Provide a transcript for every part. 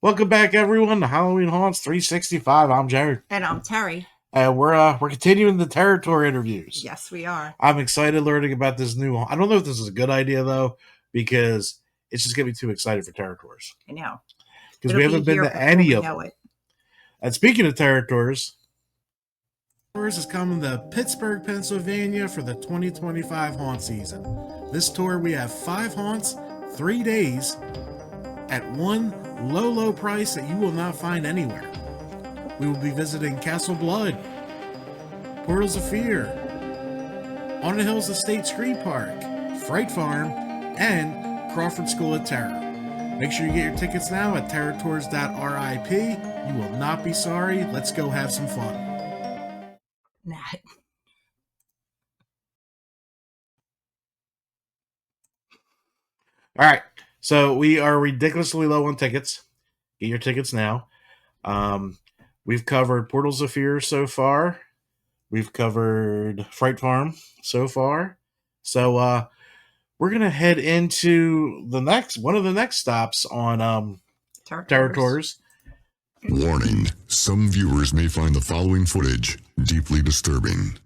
Welcome back, everyone, to Halloween Haunts 365. I'm Jared. And I'm Terry. We're continuing the territory interviews. Yes, we are. I'm excited learning about this new. I don't know if this is a good idea though, because it's just gonna be too excited for territories. I know, because we haven't been to any of them. And speaking of territories, tours is coming to Pittsburgh, Pennsylvania for the 2025 haunt season. This tour we have 5 haunts, 3 days, at one low price that you will not find anywhere. We will be visiting Castle Blood, Portals of Fear, On the Hills Estate Screen Park, Fright Farm, and Crawford School of Terror. Make sure you get your tickets now at terratours.rip. You will not be sorry. Let's go have some fun. Nat. All right, so we are ridiculously low on tickets. Get your tickets now. We've covered Portals of Fear so far. We've covered Fright Farm so far. So we're gonna head into one of the next stops on Territories. Warning: some viewers may find the following footage deeply disturbing.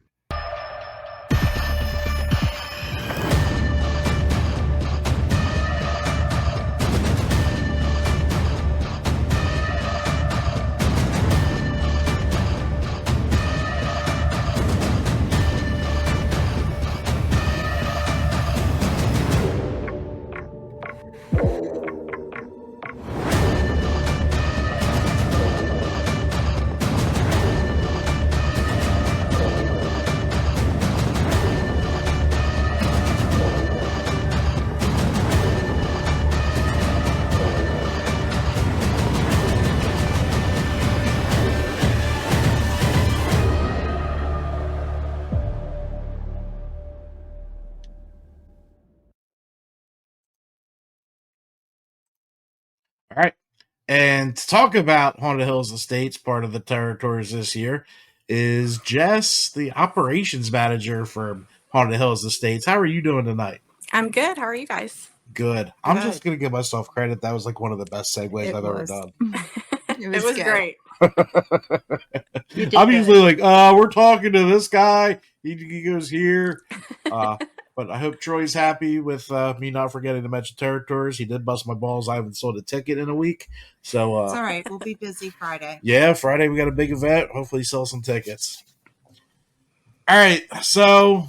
All right. And to talk about Haunted Hills Estates, part of the territories this year, is Jess, the operations manager for Haunted Hills Estates. How are you doing tonight? I'm good. How are you guys? Good. I'm just going to give myself credit. That was like one of the best segues I've ever done. It was great. I'm usually like, we're talking to this guy. He goes here. But I hope Troy's happy with me not forgetting to mention territories. He did bust my balls. I haven't sold a ticket in a week. So it's all right. We'll be busy Friday. Yeah, Friday we got a big event. Hopefully sell some tickets. All right. So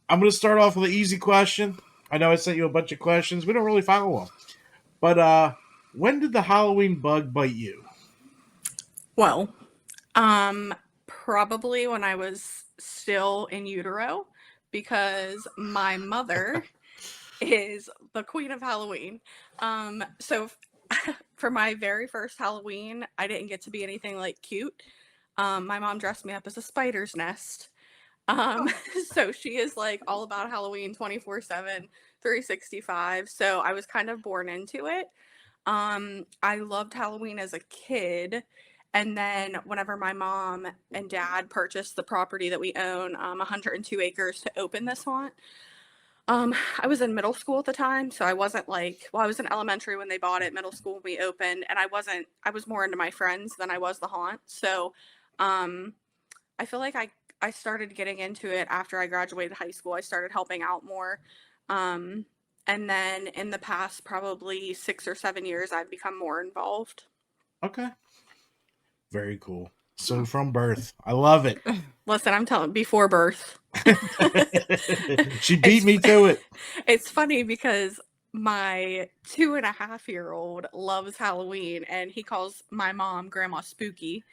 I'm going to start off with an easy question. I know I sent you a bunch of questions. We don't really follow them. But when did the Halloween bug bite you? Well, probably when I was still in utero, because my mother is the queen of Halloween. So for my very first Halloween, I didn't get to be anything like cute. My mom dressed me up as a spider's nest. So she is like all about Halloween 24/7, 365. So I was kind of born into it. I loved Halloween as a kid. And then whenever my mom and dad purchased the property that we own, 102 acres to open this haunt, I was in middle school at the time. So I wasn't I was in elementary when they bought it, middle school when we opened, and I was more into my friends than I was the haunt. So, I feel like I started getting into it after I graduated high school. I started helping out more. And then in the past, probably 6 or 7 years, I've become more involved. Okay. Very cool. So from birth. I love it. Listen, I'm telling before birth. She beat me to it. It's funny because my 2.5-year-old loves Halloween and he calls my mom Grandma Spooky.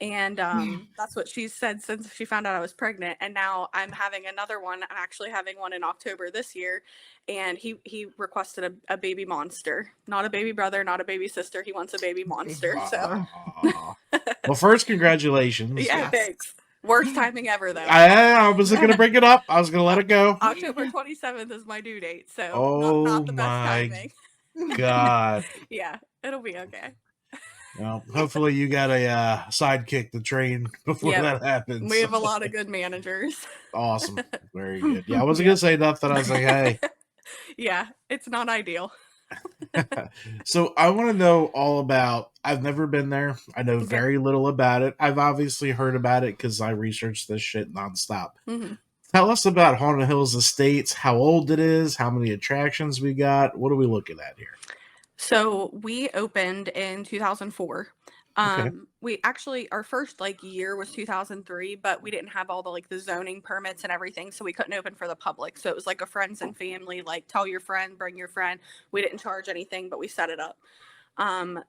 And that's what she's said since she found out I was pregnant. And now I'm having another one. I'm actually having one in October this year. And he requested a baby monster. Not a baby brother, not a baby sister. He wants a baby monster. So, well, first, congratulations. Yeah, thanks. Worst timing ever, though. I wasn't going to bring it up. I was going to let it go. October 27th is my due date. So, not the best timing. God. Yeah, it'll be okay. Well, hopefully you got a sidekick to train before that happens. We have a lot of good managers. Awesome. Very good. Yeah, I wasn't going to say nothing. I was like, hey. Yeah, it's not ideal. So I want to know all about. I've never been there. I know Okay. very little about it. I've obviously heard about it because I research this shit nonstop. hmm Tell us about Haunted Hills Estates. How old it is? How many attractions we got? What are we looking at here? So we opened in 2004. Okay. We actually, our first like year was 2003, but we didn't have all the like the zoning permits and everything, so we couldn't open for the public. So it was like a friends and family, like tell your friend, bring your friend. We didn't charge anything, but we set it up.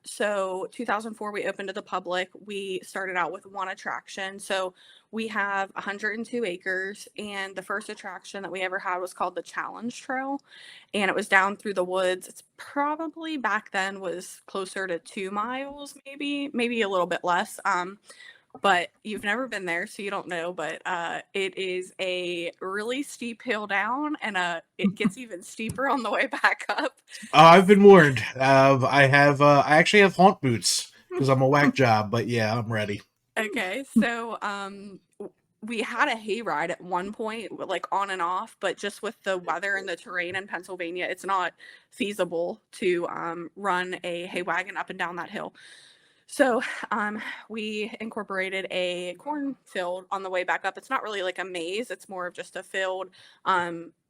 So 2004, we opened to the public. We started out with one attraction. So we have 102 acres, and the first attraction that we ever had was called the Challenge Trail, and it was down through the woods. It's probably back then was closer to 2 miles, maybe a little bit less. But you've never been there, so you don't know. But it is a really steep hill down, and it gets even steeper on the way back up. I've been warned. I have. I actually have haunt boots because I'm a whack job. But yeah, I'm ready. Okay, so we had a hayride at one point, like on and off, but just with the weather and the terrain in Pennsylvania, it's not feasible to run a hay wagon up and down that hill. So we incorporated a cornfield on the way back up. It's not really like a maze; it's more of just a field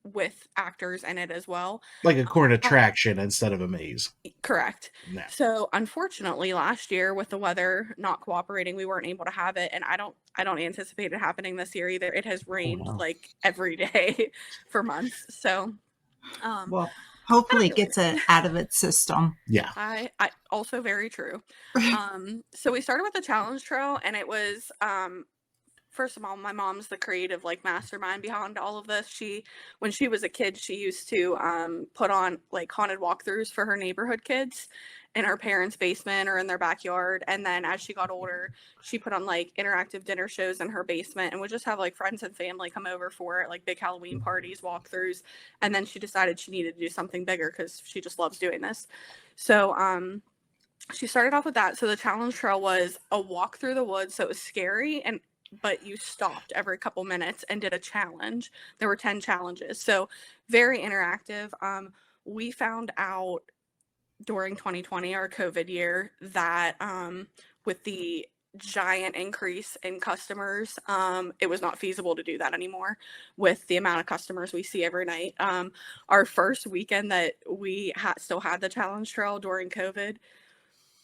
with actors in it as well. Like a corn attraction instead of a maze. Correct. No. So unfortunately, last year with the weather not cooperating, we weren't able to have it, and I don't anticipate it happening this year either. It has rained wow. like every day for months. So, Well, hopefully it really gets it out of its system. Yeah. I also very true. So we started with the challenge trail, and it was first of all, my mom's the creative like mastermind behind all of this. When she was a kid, she used to put on like haunted walkthroughs for her neighborhood kids in her parents' basement or in their backyard. And then as she got older, she put on like interactive dinner shows in her basement and would just have like friends and family come over for it, like big Halloween parties, walkthroughs. And then she decided she needed to do something bigger because she just loves doing this. So she started off with that. So the challenge trail was a walk through the woods. So it was scary, but you stopped every couple minutes and did a challenge. There were 10 challenges. So very interactive. We found out during 2020, our COVID year, that with the giant increase in customers, it was not feasible to do that anymore with the amount of customers we see every night. Our first weekend that we still had the challenge trail during COVID,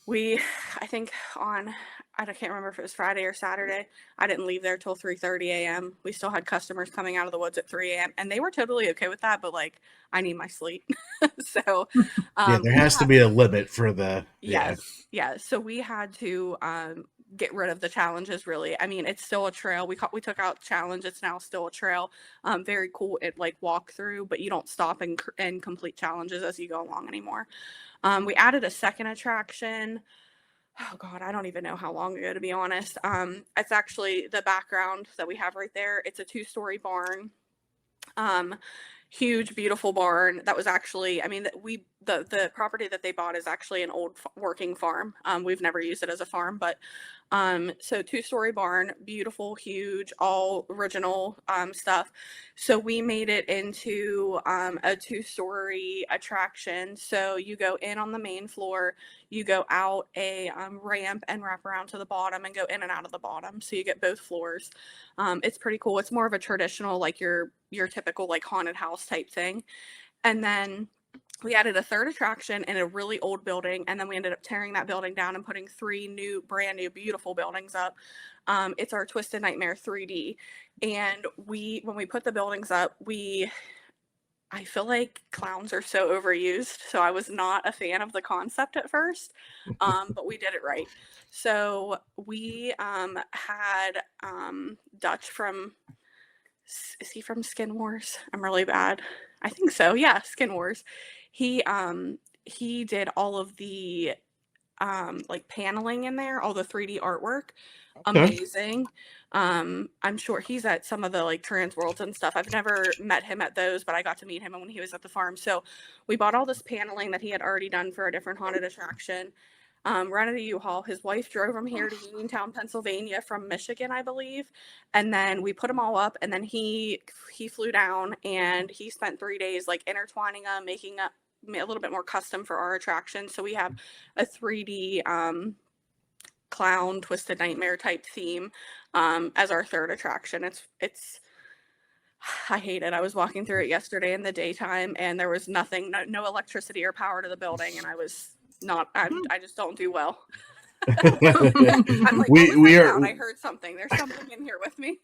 I think I can't remember if it was Friday or Saturday. I didn't leave there till 3:30 a.m. We still had customers coming out of the woods at 3 a.m. and they were totally okay with that, but like I need my sleep. So Yeah, there has to be a limit for the. yes. So we had to get rid of the challenges really. I mean, it's still a trail. We took out challenge. It's now still a trail. Very cool. It like walk through, but you don't stop and complete challenges as you go along anymore. We added a second attraction. Oh God, I don't even know how long ago, to be honest. It's actually the background that we have right there. It's a 2-story barn. Huge, beautiful barn that was actually, I mean, the property that they bought is actually an old working farm. We've never used it as a farm, but so 2-story barn, beautiful, huge, all original stuff. So we made it into a 2-story attraction. So you go in on the main floor, you go out a ramp and wrap around to the bottom and go in and out of the bottom. So you get both floors. It's pretty cool. It's more of a traditional, like your typical like haunted house type thing. And then we added a third attraction in a really old building, and then we ended up tearing that building down and putting 3 brand new, beautiful buildings up. It's our Twisted Nightmare 3D. And when we put the buildings up, I feel like clowns are so overused, so I was not a fan of the concept at first, but we did it right. So we had Dutch from, is he from Skin Wars? I'm really bad. I think so. Yeah, Skin Wars. He did all of the like paneling in there, all the 3D artwork. Amazing. I'm sure he's at some of the like Trans Worlds and stuff. I've never met him at those, but I got to meet him when he was at the farm. So we bought all this paneling that he had already done for a different haunted attraction. Rented a U-Haul. His wife drove him here to Uniontown, Pennsylvania from Michigan, I believe. And then we put them all up, and then he flew down and he spent 3 days like intertwining them, a little bit more custom for our attraction. So we have a 3D clown twisted nightmare type theme as our third attraction. It's I hate it. I was walking through it yesterday in the daytime, and there was nothing, no electricity or power to the building, and I was not. I just don't do well. I'm like, what was that sound? I heard something. There's something in here with me.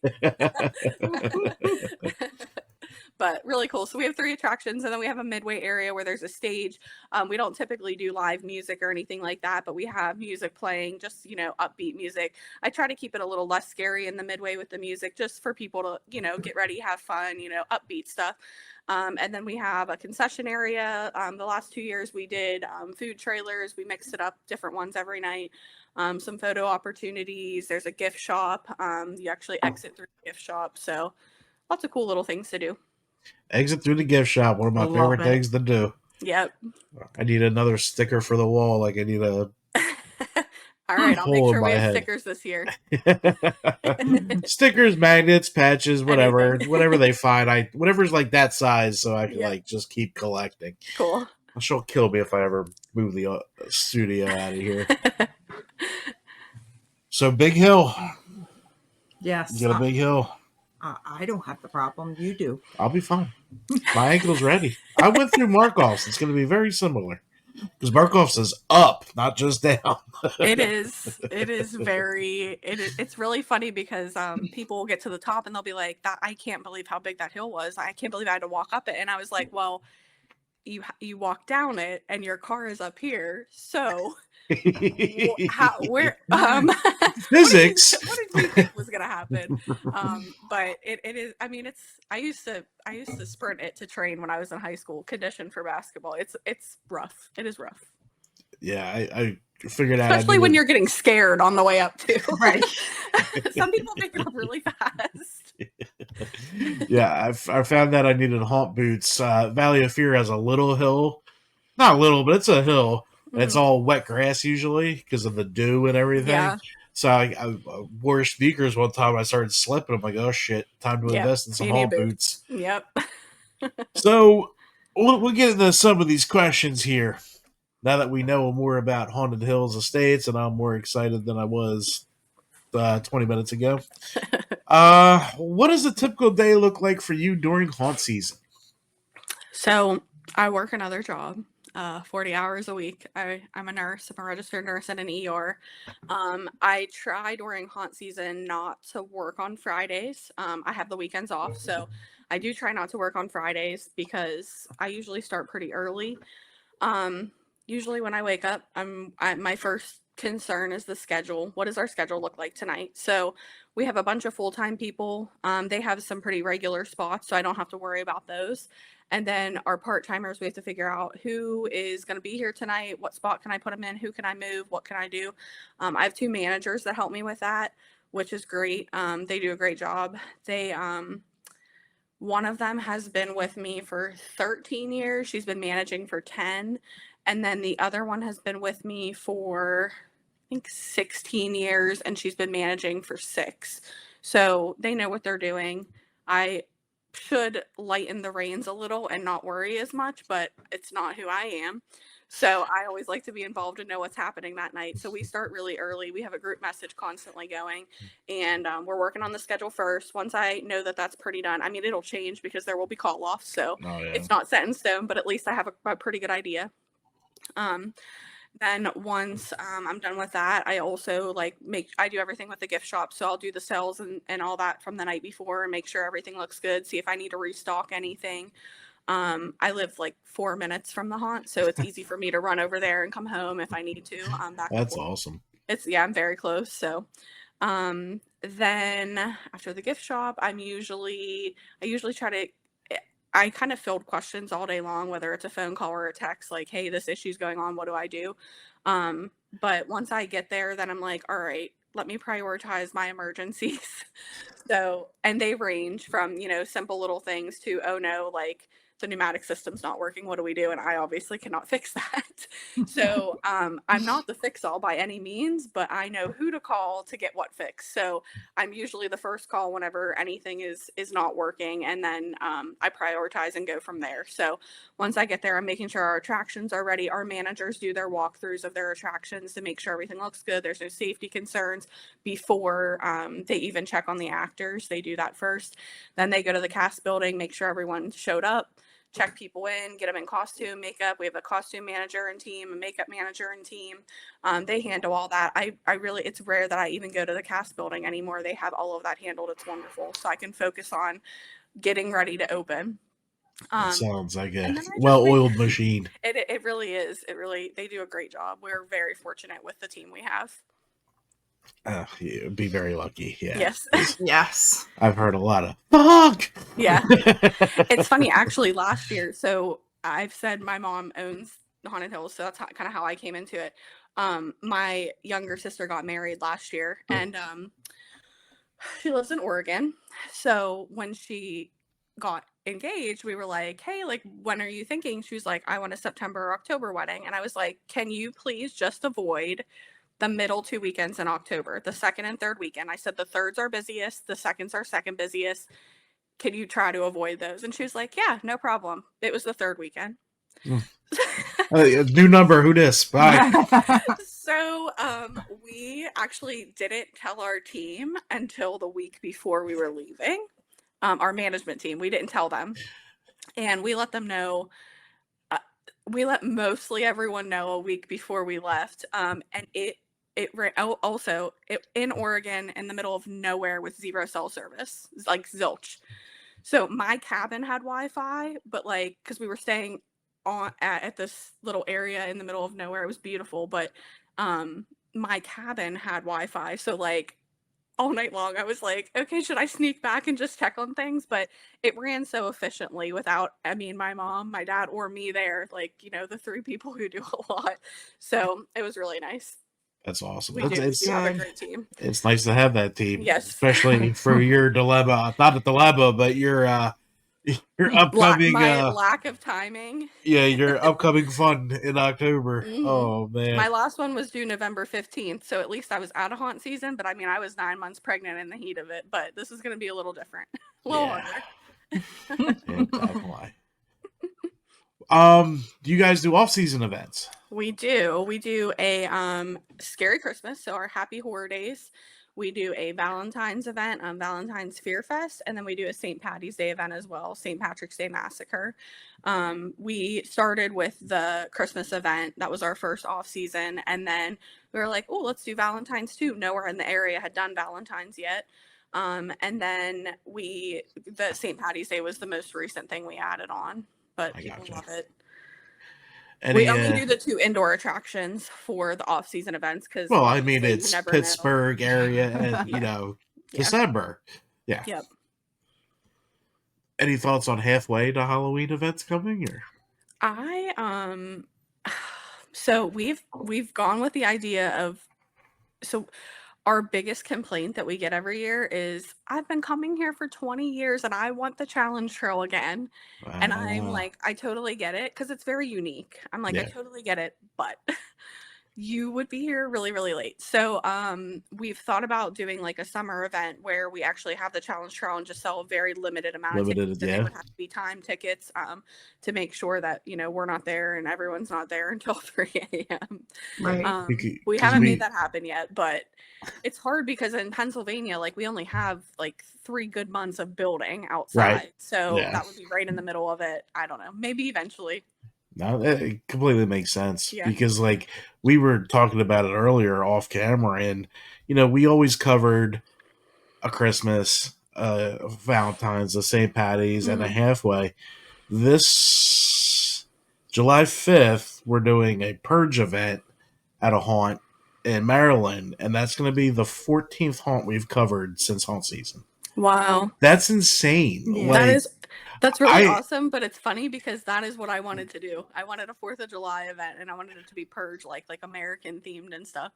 But really cool. So we have 3 attractions, and then we have a midway area where there's a stage. We don't typically do live music or anything like that, but we have music playing, just, upbeat music. I try to keep it a little less scary in the midway with the music, just for people to, get ready, have fun, upbeat stuff. And then we have a concession area. The last 2 years we did food trailers. We mixed it up, different ones every night. Some photo opportunities. There's a gift shop. You actually exit through the gift shop. So lots of cool little things to do. Exit through the gift shop. One of my favorite things to do. Yep. I need another sticker for the wall. Like I need a. All right, I'll make sure we have stickers this year. Stickers, magnets, patches, whatever, whatever they find. Whatever's like that size, so I can just keep collecting. Cool. She'll kill me if I ever move the studio out of here. So Big Hill. Yes. You got a Big Hill. I don't have the problem. You do. I'll be fine. My ankle's ready. I went through Markov's. It's going to be very similar. Because Markov's is up, not just down. It is. It's really funny because people will get to the top and they'll be like, I can't believe how big that hill was. I can't believe I had to walk up it. And I was like, well, you walk down it and your car is up here. So where physics what did you think was gonna happen? But it is, I mean, I used to sprint it to train when I was in high school, conditioned for basketball. It's rough. It is rough. Yeah, I figured out, especially when you're getting scared on the way up too. Right. Some people pick it up really fast. Yeah, I found that I needed haunt boots. Valley of Fear has a little hill, not little, but it's a hill. And it's all wet grass usually because of the dew and everything. Yeah. So I wore sneakers one time. I started slipping. I'm like, oh shit, time to invest in some haunt boots. Yep. So we'll get into some of these questions here. Now that we know more about Haunted Hills Estates, and I'm more excited than I was 20 minutes ago. What does a typical day look like for you during haunt season? So I work another job. 40 hours a week. I'm a nurse. I'm a registered nurse in an ER. I try during haunt season not to work on Fridays. I have the weekends off, so I do try not to work on Fridays because I usually start pretty early. Usually when I wake up, my first concern is the schedule. What does our schedule look like tonight? So we have a bunch of full-time people. They have some pretty regular spots, so I don't have to worry about those. And then our part-timers, we have to figure out who is going to be here tonight. What spot can I put them in? Who can I move? What can I do? I have 2 managers that help me with that, which is great. They do a great job. One of them has been with me for 13 years. She's been managing for 10. And then the other one has been with me for, I think, 16 years, and she's been managing for 6. So they know what they're doing. I should lighten the reins a little and not worry as much, but it's not who I am. So I always like to be involved and know what's happening that night. So we start really early. We have a group message constantly going, and we're working on the schedule first. Once I know that that's pretty done, I mean, it'll change because there will be call-offs, so it's not set in stone, but at least I have a pretty good idea. Then once I'm done with that, I also I do everything with the gift shop. So I'll do the sales and all that from the night before and make sure everything looks good. See if I need to restock anything. I live 4 minutes from the haunt, so it's easy for me to run over there and come home if I need to. That's awesome. I'm very close. So then after the gift shop, I usually try to, I kind of field questions all day long, whether it's a phone call or a text, like, hey, this issue's going on. What do I do? But once I get there, then I'm like, all right, let me prioritize my emergencies. So, and they range from, simple little things to, oh no, the pneumatic system's not working. What do we do? And I obviously cannot fix that. So I'm not the fix-all by any means, but I know who to call to get what fixed. So I'm usually the first call whenever anything is not working, and then I prioritize and go from there. So once I get there, I'm making sure our attractions are ready. Our managers do their walkthroughs of their attractions to make sure everything looks good. There's no safety concerns before they even check on the actors. They do that first. Then they go to the cast building, make sure everyone showed up, check people in, get them in costume, makeup. We have a costume manager and team, a makeup manager and team. They handle all that. I really, it's rare that I even go to the cast building anymore. They have all of that handled. It's wonderful. So I can focus on getting ready to open. It sounds like a well-oiled machine. It really is. They do a great job. We're very fortunate with the team we have. You'd be very lucky. Yeah. Yes. Yes. I've heard a lot of fuck. Yeah. It's funny, actually, last year. So I've said my mom owns Haunted Hills, so that's kind of how I came into it. My younger sister got married last year, and she lives in Oregon. So when she got engaged, we were like, hey, like, when are you thinking? She was like, I want a September or October wedding. And I was like, can you please just avoid the middle 2 weekends in October, the second and third weekend? I said the thirds are busiest, the seconds are second busiest. Can you try to avoid those? And she was like, yeah, no problem. It was the third weekend. New number, who dis? Bye. So we actually didn't tell our team until the week before we were leaving. Our management team, we didn't tell them, and we let them know. We let mostly everyone know a week before we left. And it also in Oregon, in the middle of nowhere with zero cell service, like zilch. So my cabin had Wi-Fi, but like, because we were staying at this little area in the middle of nowhere, it was beautiful. But my cabin had Wi-Fi, so like, all night long I was like, okay, should I sneak back and just check on things? But it ran so efficiently without, I mean, my mom, my dad, or me there, like, you know, the three people who do a lot. So it was really nice. That's awesome. We do have a great team. It's nice to have that team. Yes. Especially for your dilemma, not a dilemma, but your upcoming my lack of timing. Yeah, your upcoming fun in October. Mm-hmm. Oh man. My last one was due November 15th, so at least I was out of haunt season, but I mean I was 9 months pregnant in the heat of it, but this is gonna be a little different. A little harder. Definitely. Do you guys do off-season events? We do. We do a Scary Christmas, so our Happy Horror Days. We do a Valentine's event, Valentine's Fear Fest, and then we do a St. Patty's Day event as well, St. Patrick's Day Massacre. We started with the Christmas event. That was our first off season. And then we were like, oh, let's do Valentine's too. Nowhere in the area had done Valentine's yet. And then the St. Patty's Day was the most recent thing we added on, but people love it. We only do the 2 indoor attractions for the off-season events because. Well, I mean, it's Pittsburgh area, and you know, December. Yeah. Yep. Any thoughts on halfway to Halloween events coming? Or so we've gone with the idea of our biggest complaint that we get every year is I've been coming here for 20 years and I want the challenge trail again. Wow. And I'm like, I totally get it because it's very unique. I'm like, I totally get it, but you would be here really, really late. So we've thought about doing like a summer event where we actually have the challenge trail and just sell a very limited amount of tickets. And they would have to be time tickets to make sure that, you know, we're not there and everyone's not there until 3 a.m. Right. We haven't made that happen yet, but it's hard because in Pennsylvania, like we only have like 3 good months of building outside. Right. So that would be right in the middle of it. I don't know. Maybe eventually. No, it completely makes sense because like we were talking about it earlier off camera, and you know, we always covered a Christmas, Valentine's, a St. Patty's, and a halfway. This July 5th, we're doing a purge event at a haunt in Maryland, and that's going to be the 14th haunt we've covered since haunt season. Wow. That's insane. Yeah. Like, that's really awesome, but it's funny because that is what I wanted to do. I wanted a 4th of July event, and I wanted it to be purge, like American themed and stuff.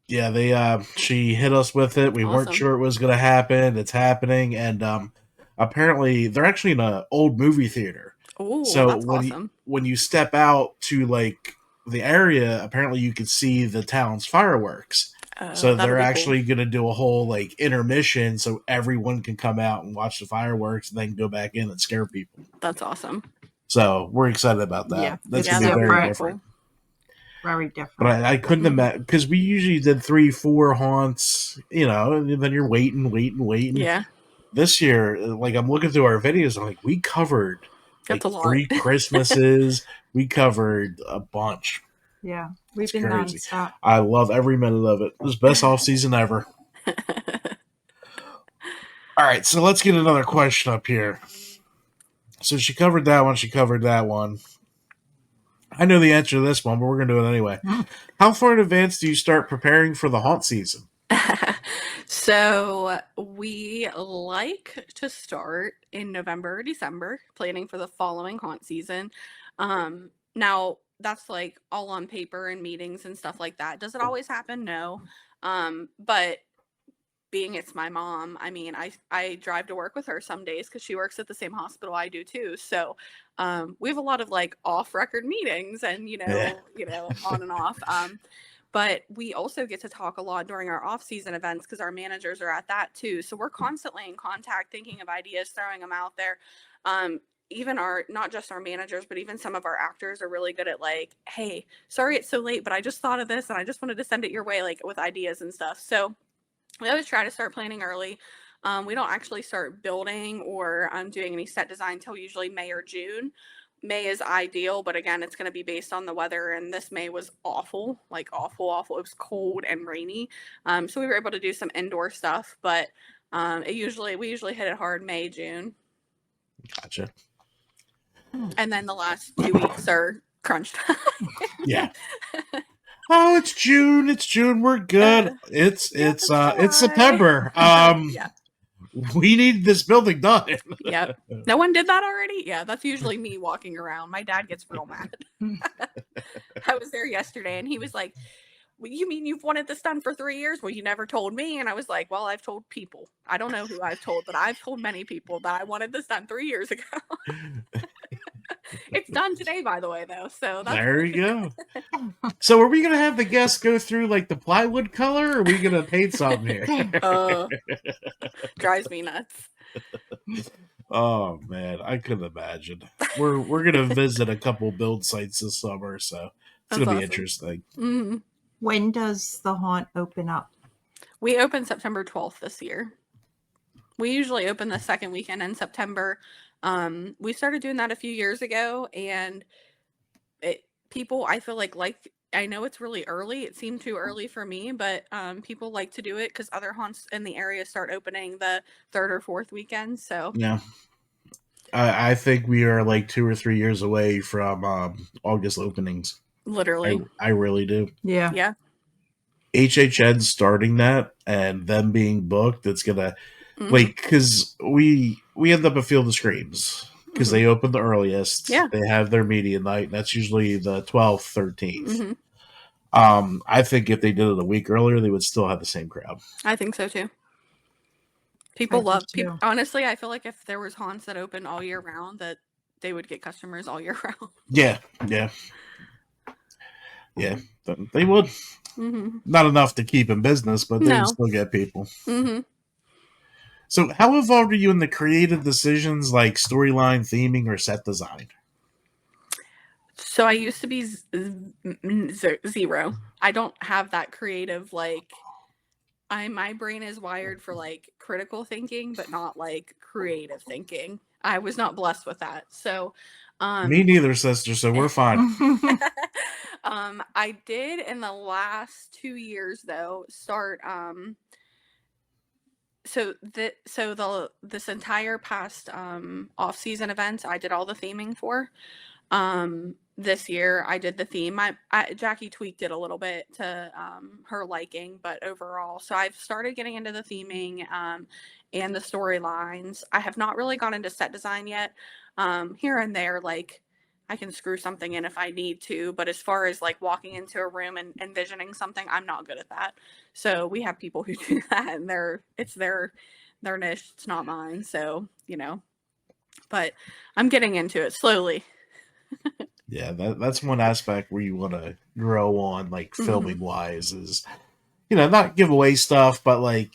Yeah, she hit us with it. We weren't sure it was going to happen. It's happening, and apparently they're actually in an old movie theater. Oh, So that's awesome. when you step out to like the area, apparently you can see the town's fireworks. Oh, So that'll they're be cool. actually going to do a whole like intermission, so everyone can come out and watch the fireworks, and then go back in and scare people. That's awesome. So we're excited about that. Yeah, That's it's going to be very different. different. Very different. But I couldn't Mhm. imagine, because we usually did 3-4 haunts, and then you're waiting. Yeah, This year, like I'm looking through our videos, I'm like, we covered that's like a lot. 3 Christmases. We covered a bunch. Yeah, we've It's been crazy. nonstop. I love every minute of it. It was best off season ever. All right, so let's get another question up here. So she covered that one. She covered that one. I know the answer to this one, but we're going to do it anyway. How far in advance do you start preparing for the haunt season? So we like to start in November or December, planning for the following haunt season. Now that's like all on paper and meetings and stuff like that. Does it always happen? No. But being it's my mom, I mean, I drive to work with her some days because she works at the same hospital I do too. So we have a lot of like off record meetings and Yeah. on and off. But we also get to talk a lot during our off season events because our managers are at that too. So we're constantly in contact, thinking of ideas, throwing them out there. Even our, not just our managers, but even some of our actors are really good at like, hey, sorry it's so late, but I just thought of this and I just wanted to send it your way, like with ideas and stuff. So we always try to start planning early. We don't actually start building or doing any set design until usually May or June. May is ideal, but again, it's going to be based on the weather. And this May was awful, like awful, awful. It was cold and rainy. So we were able to do some indoor stuff, but we usually hit it hard May, June. Gotcha. And then the last 2 weeks are crunch time. Yeah. Oh, it's June. It's June. We're good. It's July. September. Yeah. We need this building done. Yep. No one did that already? Yeah, that's usually me walking around. My dad gets real mad. I was there yesterday and he was like, well, you mean you've wanted this done for 3 years? Well, you never told me. And I was like, well, I've told people. I don't know who I've told, but I've told many people that I wanted this done 3 years ago. It's done today, by the way, though. So that's There you go. So are we going to have the guests go through like the plywood color, or are we going to paint something here? Drives me nuts. Oh man, I couldn't imagine. We're gonna visit a couple build sites this summer, so it's gonna be interesting. Mm-hmm. When does the haunt open up? We open September 12th this year. We usually open the second weekend in September. We started doing that a few years ago, and people, I feel like I know it's really early. It seemed too early for me, but people like to do it because other haunts in the area start opening the third or fourth weekend. So yeah, I think we are like 2 or 3 years away from August openings. Literally, I really do. Yeah. HHN starting that and them being booked, it's gonna like, because we end up at Field of Screams because they open the earliest. Yeah, they have their media night, and that's usually the 12th, 13th. Mm-hmm. I think if they did it a week earlier, they would still have the same crowd. I think so too. People love people. Honestly, I feel like if there was haunts that opened all year round, that they would get customers all year round. Yeah. They would. Mm-hmm. Not enough to keep in business, but they would still get people. Mm-hmm. So, how involved are you in the creative decisions like storyline, theming, or set design? So I used to be zero. I don't have that creative, like, my brain is wired for like critical thinking, but not like creative thinking. I was not blessed with that. So me neither, sister, so we're fine. I did in the last 2 years though start this entire past off-season events I did all the theming for. This year I did the theme. Jackie tweaked it a little bit to her liking, but overall, so I've started getting into the theming and the storylines. I have not really gone into set design yet. Here and there, like I can screw something in if I need to, but as far as like walking into a room and envisioning something, I'm not good at that. So we have people who do that, and it's their niche. It's not mine. So But I'm getting into it slowly. Yeah, that's one aspect where you want to grow on, like filming wise, is not give away stuff, but like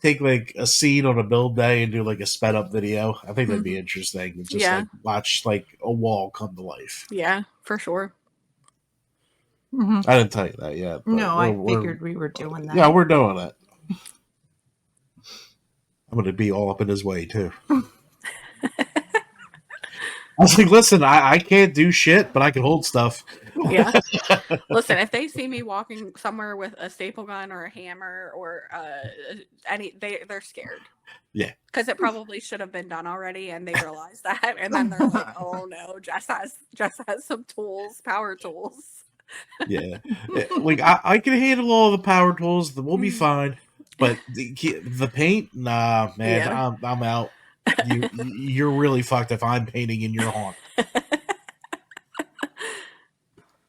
take like a scene on a build day and do like a sped up video. I think that'd be interesting. Just like watch like a wall come to life. Yeah, for sure. I didn't tell you that yet. But No, I figured we were doing that. Yeah, we're doing it. I'm going to be all up in his way too. I was like, listen, I can't do shit, but I can hold stuff. Yeah. Listen, if they see me walking somewhere with a staple gun or a hammer or they're scared. Yeah. Because it probably should have been done already, and they realize that, and then they're like, "Oh no, Jess has some tools, power tools." Yeah, like I can handle all the power tools. We'll be fine. But the paint, nah, man, yeah. I'm out. You're really fucked if I'm painting in your haunt.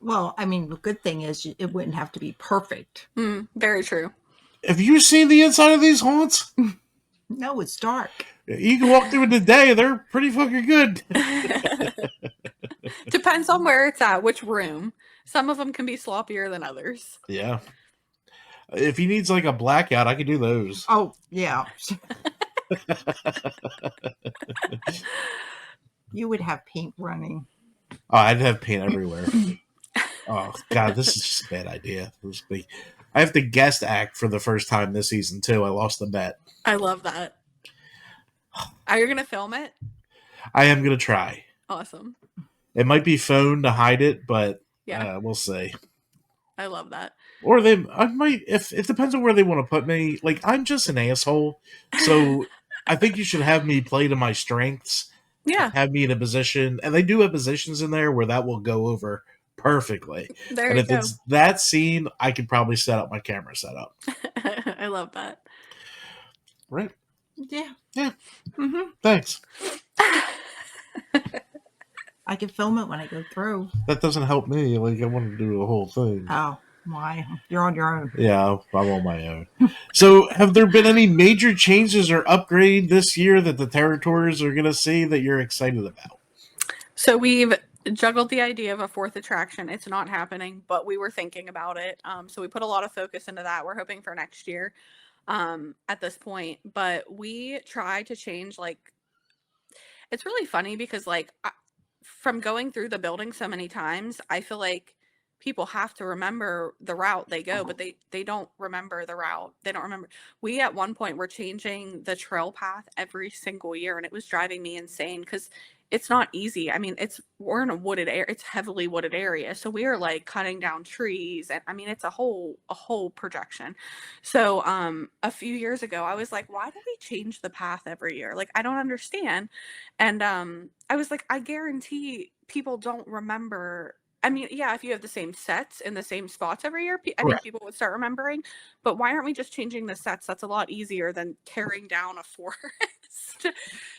Well, I mean, the good thing is it wouldn't have to be perfect. Very true. Have you seen the inside of these haunts? No, it's dark. You can walk through in the day. They're pretty fucking good. Depends on where it's at, which room. Some of them can be sloppier than others. Yeah. If he needs like a blackout, I can do those. Oh, yeah. You would have paint running. Oh, I'd have paint everywhere. Oh, God, this is just a bad idea. I have to guest act for the first time this season, too. I lost the bet. I love that. Are you going to film it? I am going to try. Awesome. It might be phone to hide it, but we'll see. I love that. Or I might, if it depends on where they want to put me. Like, I'm just an asshole. So I think you should have me play to my strengths. Yeah. Have me in a position. And they do have positions in there where that will go over perfectly. There and you if go. it's that scene, I could probably set up my camera setup. I love that. Right? Yeah. Yeah. Thanks. I can film it when I go through. That doesn't help me. Like, I want to do the whole thing. Oh, why? You're on your own. Yeah, I'm on my own. So, have there been any major changes or upgrade this year that the territories are going to see that you're excited about? So we've juggled the idea of a fourth attraction. It's not happening, but we were thinking about it. So we put a lot of focus into that. We're hoping for next year at this point. But we try to change, like, it's really funny because, like, from going through the building so many times, I feel like people have to remember the route they go, but they don't remember the route. They don't remember. We at one point were changing the trail path every single year, and it was driving me insane because it's not easy. I mean, we're in a wooded area. It's heavily wooded area, so we are like cutting down trees, and I mean, it's a whole projection. So a few years ago, I was like, why do we change the path every year? Like, I don't understand. And I was like, I guarantee people don't remember. I mean, yeah, if you have the same sets in the same spots every year, I think people would start remembering. But why aren't we just changing the sets? That's a lot easier than tearing down a forest.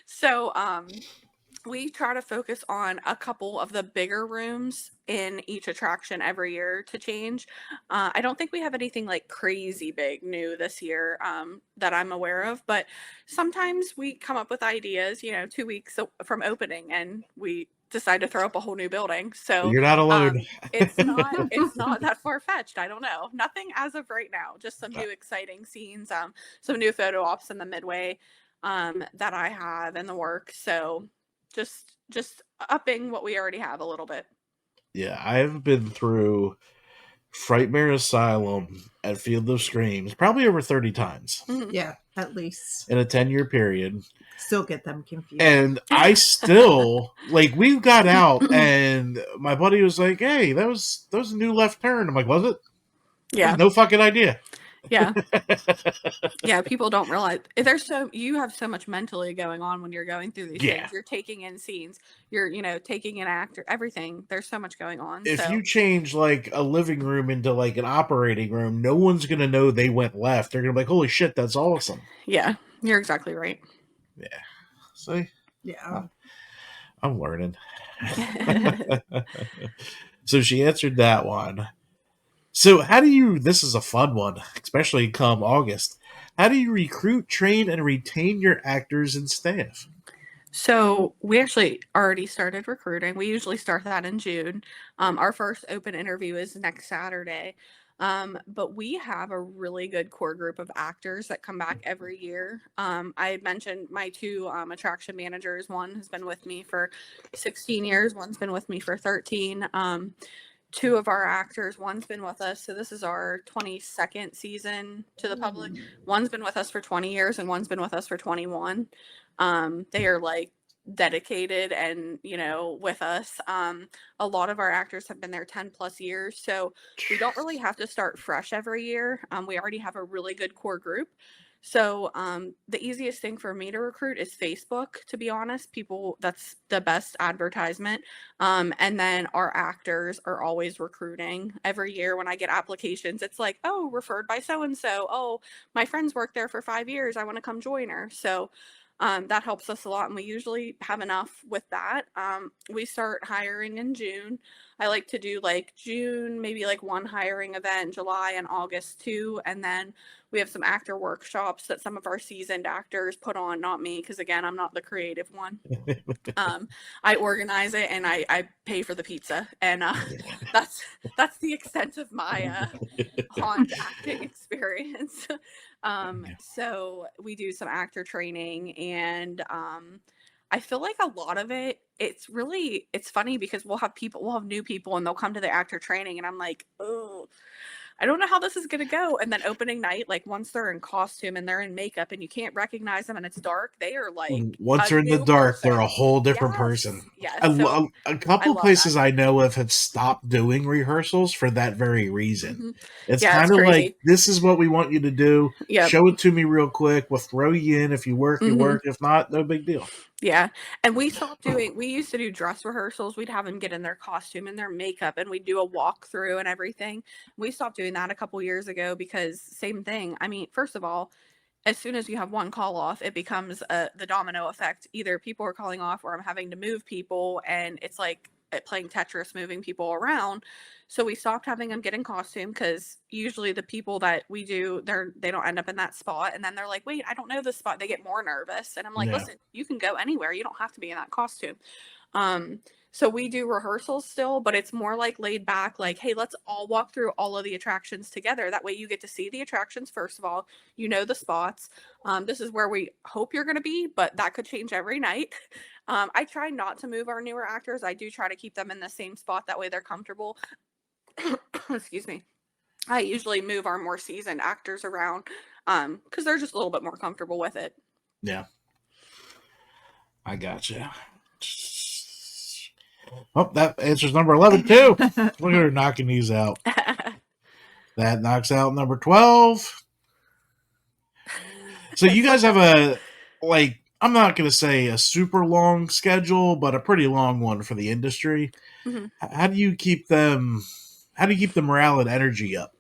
So we try to focus on a couple of the bigger rooms in each attraction every year to change. I don't think we have anything like crazy big new this year that I'm aware of, but sometimes we come up with ideas, 2 weeks from opening, and we decide to throw up a whole new building. So you're not alone. It's not that far-fetched. I don't know. Nothing as of right now. Just some new exciting scenes, some new photo ops in the midway that I have in the works. So just upping what we already have a little bit. Yeah, I've been through Frightmare Asylum at Field of Screams probably over 30 times. Yeah, at least. In a 10-year period. Still get them confused. And I still, like, we got out and my buddy was like, hey, that was a new left turn. I'm like, was it? Yeah. No fucking idea. Yeah. Yeah, people don't realize you have so much mentally going on when you're going through these things. You're taking in scenes, you're taking in actor, everything. There's so much going on. If you change like a living room into like an operating room, no one's gonna know they went left. They're gonna be like, holy shit, that's awesome. Yeah, you're exactly right. Yeah. See? Yeah. I'm learning. So she answered that one. So this is a fun one, especially come August. How do you recruit, train, and retain your actors and staff? So we actually already started recruiting. We usually start that in June. Our first open interview is next Saturday. But we have a really good core group of actors that come back every year. I had mentioned my two attraction managers. One has been with me for 16 years. One's been with me for 13. Two of our actors, one's been with us, so this is our 22nd season to the public. One's been with us for 20 years and one's been with us for 21. They are like dedicated and with us. A lot of our actors have been there 10 plus years, so we don't really have to start fresh every year. We already have a really good core group. So the easiest thing for me to recruit is Facebook, to be honest. People, that's the best advertisement. And then our actors are always recruiting. Every year when I get applications, it's like, oh, referred by so and so. Oh, my friend's worked there for 5 years. I want to come join her. So that helps us a lot, and we usually have enough with that. We start hiring in June. I like to do like June, maybe like one hiring event, July and August too, and then we have some actor workshops that some of our seasoned actors put on, not me, because again, I'm not the creative one. I organize it and I pay for the pizza, and that's the extent of my haunt acting experience. So we do some actor training, and I feel like a lot of it's funny because we'll have new people and they'll come to the actor training and I'm like, oh, I don't know how this is going to go. And then opening night, like once they're in costume and they're in makeup and you can't recognize them and it's dark, they are like Once a they're in the new dark, they're a person. whole different Yes. person. Yes. So A I couple love places that. I know of have stopped doing rehearsals for that very reason. It's Yeah, it's kind of like, crazy. this is what we want you to do. Yep. Show it to me real quick. We'll throw you in. If you work, you work. If not, no big deal. Yeah. And we used to do dress rehearsals. We'd have them get in their costume and their makeup and we'd do a walkthrough and everything. We stopped doing that a couple years ago because same thing. I mean, first of all, as soon as you have one call off, it becomes the domino effect. Either people are calling off or I'm having to move people, and it's like playing Tetris, moving people around. So we stopped having them get in costume because usually the people that we do, they don't end up in that spot, and then they're like, wait, I don't know this spot. They get more nervous, and I'm like, Yeah. listen, you can go anywhere. You don't have to be in that costume. So we do rehearsals still, but it's more like laid back, like, hey, let's all walk through all of the attractions together. That way you get to see the attractions first of all, the spots. This is where we hope you're going to be, but that could change every night. I try not to move our newer actors. I do try to keep them in the same spot. That way they're comfortable. Excuse me. I usually move our more seasoned actors around because they're just a little bit more comfortable with it. Yeah. I gotcha. Oh, that answers number 11 too. Look at her knocking these out. That knocks out number 12. So you guys have I'm not going to say a super long schedule, but a pretty long one for the industry. Mm-hmm. How do you keep the morale and energy up?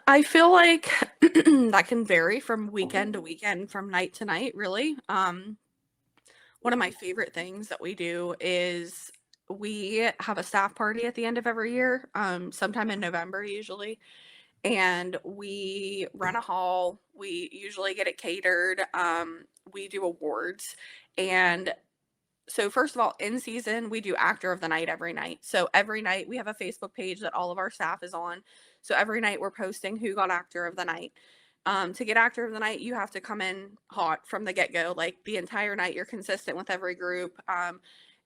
I feel like that can vary from weekend to weekend, from night to night, really. One of my favorite things that we do is we have a staff party at the end of every year, sometime in November usually, and we rent a hall. We usually get it catered. We do awards, and so first of all, in season, we do actor of the night every night. So every night we have a Facebook page that all of our staff is on. So every night we're posting who got actor of the night. To get actor of the night, you have to come in hot from the get-go. Like the entire night, you're consistent with every group.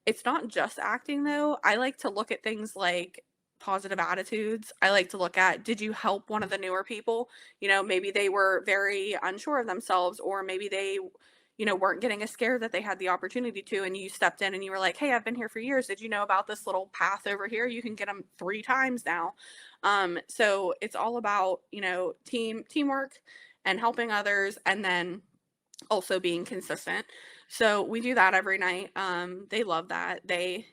It's not just acting though. I like to look at things like positive attitudes. I like to look at, did you help one of the newer people? Maybe they were very unsure of themselves, or maybe they weren't getting as scared that they had the opportunity to, and you stepped in and you were like, hey, I've been here for years. Did you know about this little path over here? You can get them 3 times now. So it's all about, teamwork and helping others, and then also being consistent. So we do that every night. They love that. They're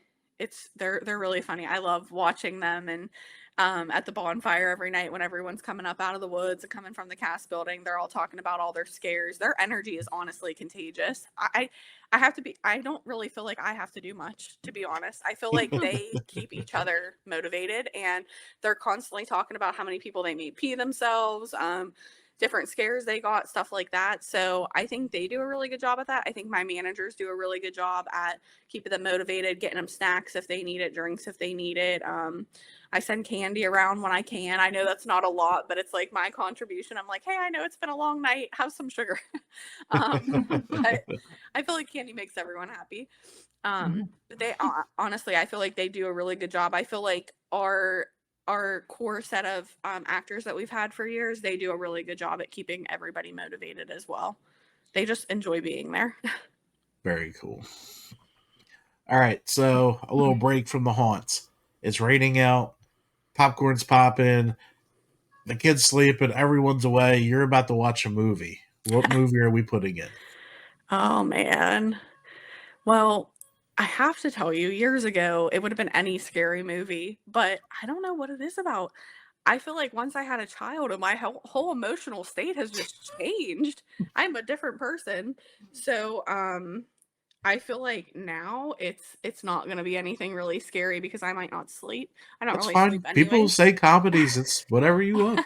really funny. I love watching them, and at the bonfire every night when everyone's coming up out of the woods and coming from the cast building, they're all talking about all their scares. Their energy is honestly contagious. I don't really feel like I have to do much, to be honest. I feel like they keep each other motivated, and they're constantly talking about how many people they may pee themselves. different scares they got, stuff like that. So I think they do a really good job at that. I think my managers do a really good job at keeping them motivated, getting them snacks if they need it, drinks if they need it. I send candy around when I can. I know that's not a lot, but it's like my contribution. I'm like, hey, I know it's been a long night. Have some sugar. But I feel like candy makes everyone happy. But they honestly, I feel like they do a really good job. I feel like our core set of actors that we've had for years, they do a really good job at keeping everybody motivated as well. They just enjoy being there. Very cool. All right, so a little break from the haunts. It's raining out, popcorn's popping, the kids sleeping, everyone's away. You're about to watch a movie. What movie are we putting in? Oh man. Well, I have to tell you, years ago, it would have been any scary movie, but I don't know what it is about. I feel like once I had a child, and my whole emotional state has just changed. I'm a different person. So, I feel like now it's not going to be anything really scary because I might not sleep. I don't That's really fine. sleep People anyways. say comedies. It's whatever you want.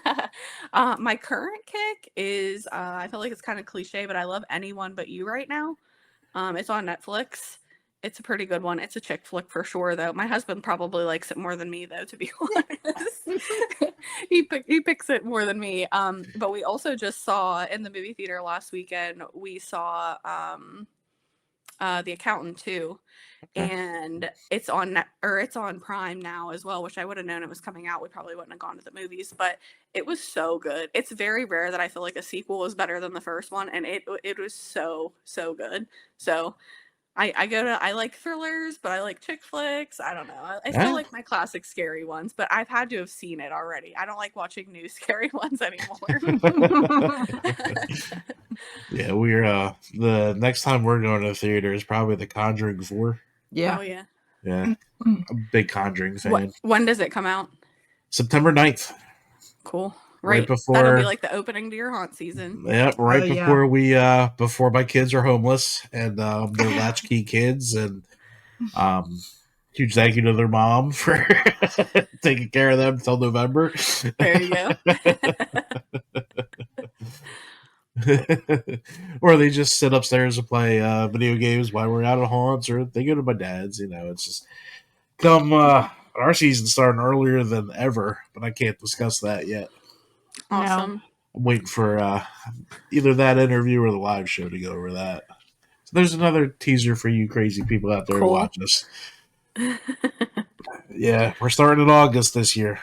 My current kick is I feel like it's kind of cliche, but I love Anyone But You right now. It's on Netflix. It's a pretty good one. It's a chick flick for sure, though. My husband probably likes it more than me, though, to be honest. He picks it more than me. But we also just saw in the movie theater last weekend, we saw The Accountant too. Okay. And it's on Prime now as well, which I would have known it was coming out. We probably wouldn't have gone to the movies, but it was so good. It's very rare that I feel like a sequel is better than the first one, and it was so good. So I like thrillers, but I like chick flicks. I don't know. I still like my classic scary ones, but I've had to have seen it already. I don't like watching new scary ones anymore. Yeah, we're the next time we're going to the theater is probably The Conjuring 4. Yeah. Oh yeah. Yeah. A big Conjuring fan. When does it come out? September 9th. Cool. Right before that'll be like the opening to your haunt season. Yep, before we before my kids are homeless and they're latchkey kids, and huge thank you to their mom for taking care of them until November. There you go. Or they just sit upstairs and play video games while we're out at haunts, or they go to my dad's. It's just come our season's starting earlier than ever, but I can't discuss that yet. Awesome. I'm waiting for either that interview or the live show to go over that. So there's another teaser for you crazy people out there to watch us. Yeah, we're starting in August this year.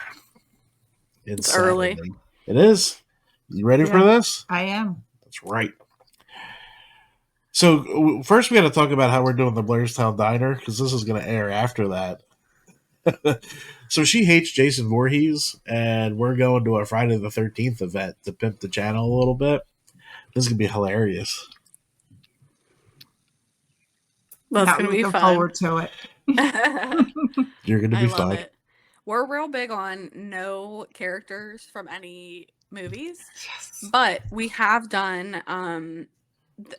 It's early. It is. You ready for this? I am. That's right. So first we got to talk about how we're doing the Blairstown Diner, because this is going to air after that. So she hates Jason Voorhees, and we're going to a Friday the 13th event to pimp the channel a little bit. This is going to be hilarious. That's going to be fun. Forward to it. You're going to be fun. It. We're real big on no characters from any movies, but we have done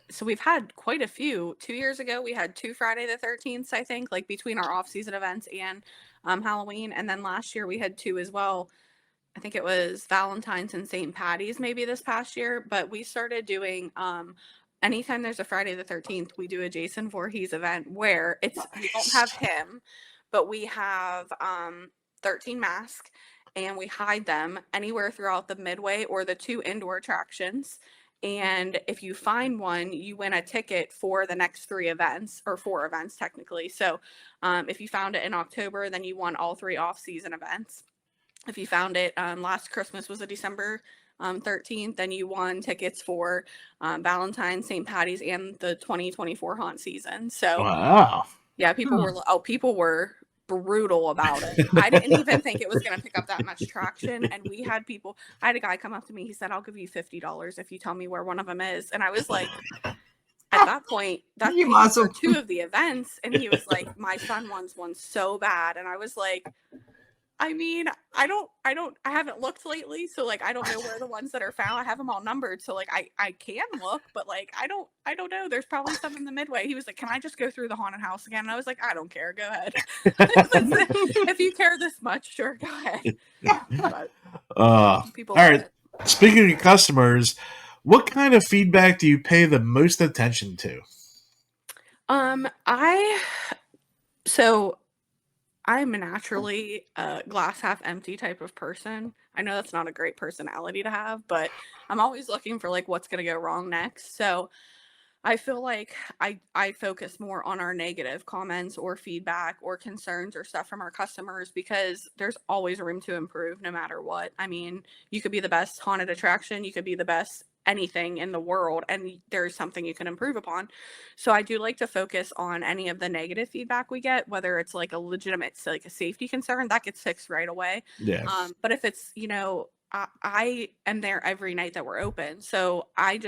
so we've had quite a few. 2 years ago we had 2 Friday the 13th, I think, like between our off-season events and Halloween, and then last year we had 2 as well. I think it was Valentine's and St. Patty's maybe this past year, but we started doing anytime there's a Friday the 13th, we do a Jason Voorhees event where we don't have him, but we have 13 masks, and we hide them anywhere throughout the Midway or the 2 indoor attractions. And if you find one, you win a ticket for the next 3 events, or 4 events technically. So if you found it in October, then you won all 3 off-season events. If you found it last Christmas was a December 13th, then you won tickets for Valentine's, St. Patty's, and the 2024 haunt season. So wow. Yeah, people were brutal about it. I didn't even think it was going to pick up that much traction, and we had people. I had a guy come up to me. He said, "I'll give you $50 if you tell me where one of them is." And I was like, at that point, that's for 2 of the events. And he was like, "My son wants one so bad," and I was like, I mean, I haven't looked lately, so like I don't know where the ones that are found. I have them all numbered, so like I can look, but like I don't know. There's probably some in the Midway. He was like, "Can I just go through the haunted house again?" And I was like, "I don't care. Go ahead. If you care this much, sure, go ahead." But all right. Speaking of your customers, what kind of feedback do you pay the most attention to? I'm naturally a glass half empty type of person. I know that's not a great personality to have, but I'm always looking for like what's going to go wrong next. So I feel like I focus more on our negative comments or feedback or concerns or stuff from our customers because there's always room to improve no matter what. I mean, you could be the best haunted attraction, you could be the best anything in the world, and there's something you can improve upon. So I do like to focus on any of the negative feedback we get, whether it's like a legitimate like a safety concern that gets fixed right away. Yeah. But if it's, I am there every night that we're open. So I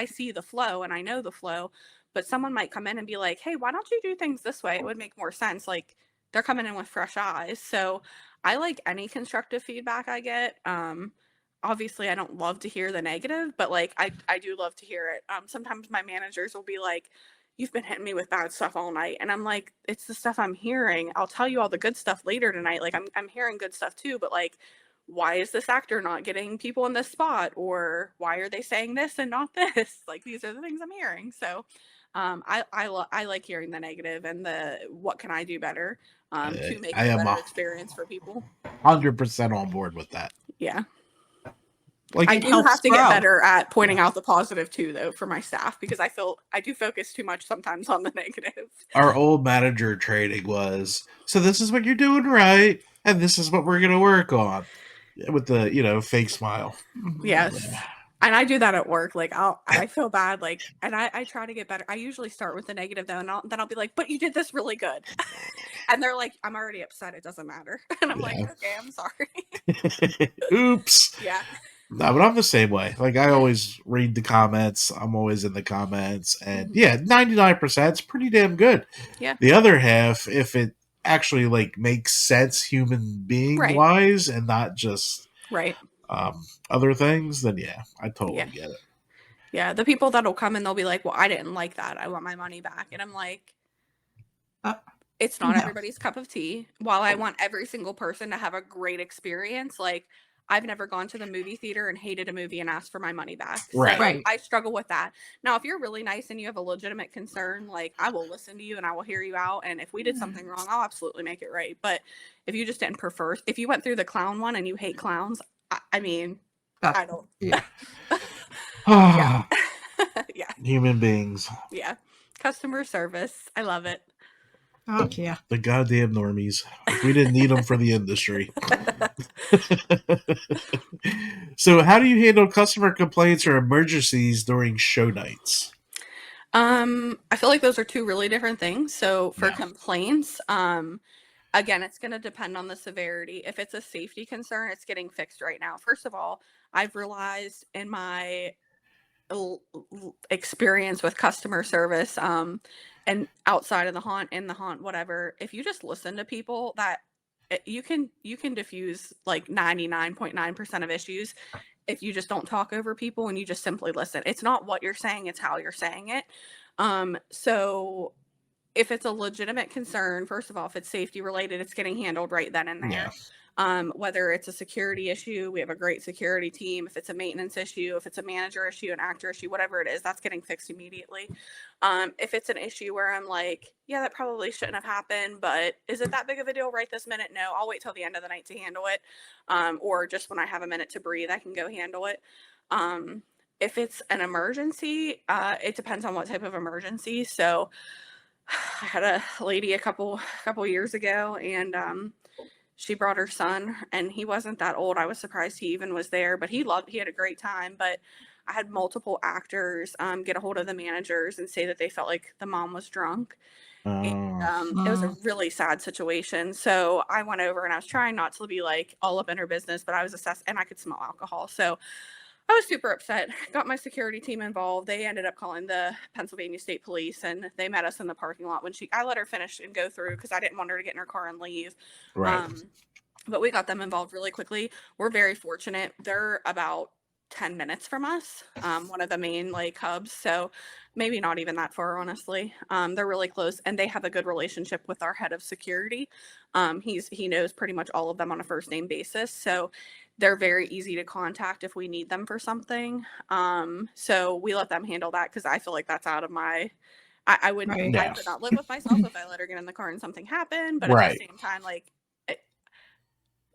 see the flow and I know the flow, but someone might come in and be like, "Hey, why don't you do things this way? It would make more sense." Like they're coming in with fresh eyes. So I like any constructive feedback I get. Obviously I don't love to hear the negative, but like I do love to hear it. Sometimes my managers will be like, "You've been hitting me with bad stuff all night." And I'm like, "It's the stuff I'm hearing. I'll tell you all the good stuff later tonight. Like I'm hearing good stuff too, but like why is this actor not getting people in this spot, or why are they saying this and not this?" Like these are the things I'm hearing. So I like hearing the negative and the what can I do better to make I it a am better experience for people. 100% on board with that. Yeah. Like I It do helps have to get grow. better at pointing out the positive too, though, for my staff, because I feel I do focus too much sometimes on the negative. our old manager training was, so this is what you're doing right, and this is what we're going to work on, with the fake smile. Yes. And I do that at work. Like I feel bad. Like, and I try to get better. I usually start with the negative though, and then I'll be like, "But you did this really good," and they're like, "I'm already upset. It doesn't matter." And I'm like, Yeah. "Okay, I'm sorry." Oops. Yeah. No, but I'm the same way. Like I always read the comments. I'm always in the comments, and Mhm. yeah, 99% is pretty damn good. Yeah. The other half, if it actually like makes sense human being Right. wise and not just Right. other things, then yeah, I Yeah. totally get it. Yeah. The people that'll come and they'll be like, "Well, I didn't like that. I want my money back." And I'm like, Uh, it's not no. everybody's cup of tea. While I want every single person to have a great experience, like I've never gone to the movie theater and hated a movie and asked for my money back. Right. So Right. I struggle with that. Now, if you're really nice and you have a legitimate concern, like I will listen to you and I will hear you out. And if we did something wrong, I'll absolutely make it right. But if you just didn't prefer, if you went through the clown one and you hate clowns, I mean, I don't. Yeah. Yeah. Yeah. Human beings. Yeah. Customer service. I love it. Oh yeah. The goddamn normies. Like, we didn't need them for the industry. So, how do you handle customer complaints or emergencies during show nights? I feel like those are two really different things. So for Yeah. complaints, again, it's going to depend on the severity. If it's a safety concern, it's getting fixed right now. First of all, I've realized in my experience with customer service, and outside of the haunt, in the haunt, whatever, if you just listen to people, you can diffuse like 99.9% of issues if you just don't talk over people and you just simply listen. It's not what you're saying, it's how you're saying it. So if it's a legitimate concern, first of all, if it's safety related, it's getting handled right then and there. Yeah. Whether it's a security issue, we have a great security team. If it's a maintenance issue, if it's a manager issue, an actor issue, whatever it is, that's getting fixed immediately. If it's an issue where I'm like, yeah, that probably shouldn't have happened, but is it that big of a deal right this minute? No, I'll wait till the end of the night to handle it. Or just when I have a minute to breathe, I can go handle it. If it's an emergency, it depends on what type of emergency. So I had a lady a couple years ago, and she brought her son, and he wasn't that old. I was surprised he even was there, but he had a great time. But I had multiple actors get a hold of the managers and say that they felt like the mom was drunk. And it was a really sad situation. So I went over and I was trying not to be like all up in her business, but I was assessed and I could smell alcohol. So I was super upset. Got my security team involved. They ended up calling the Pennsylvania State Police, and they met us in the parking lot when I let her finish and go through because I didn't want her to get in her car and leave. Right. But we got them involved really quickly. We're very fortunate. They're about 10 minutes from us, one of the main like hubs. So maybe not even that far, honestly. They're really close, and they have a good relationship with our head of security. He knows pretty much all of them on a first name basis. So they're very easy to contact if we need them for something. So we let them handle that because I feel like that's out of my I wouldn't Right. I Yeah. could not live with myself if I let her get in the car and something happened. But at Right. the same time, like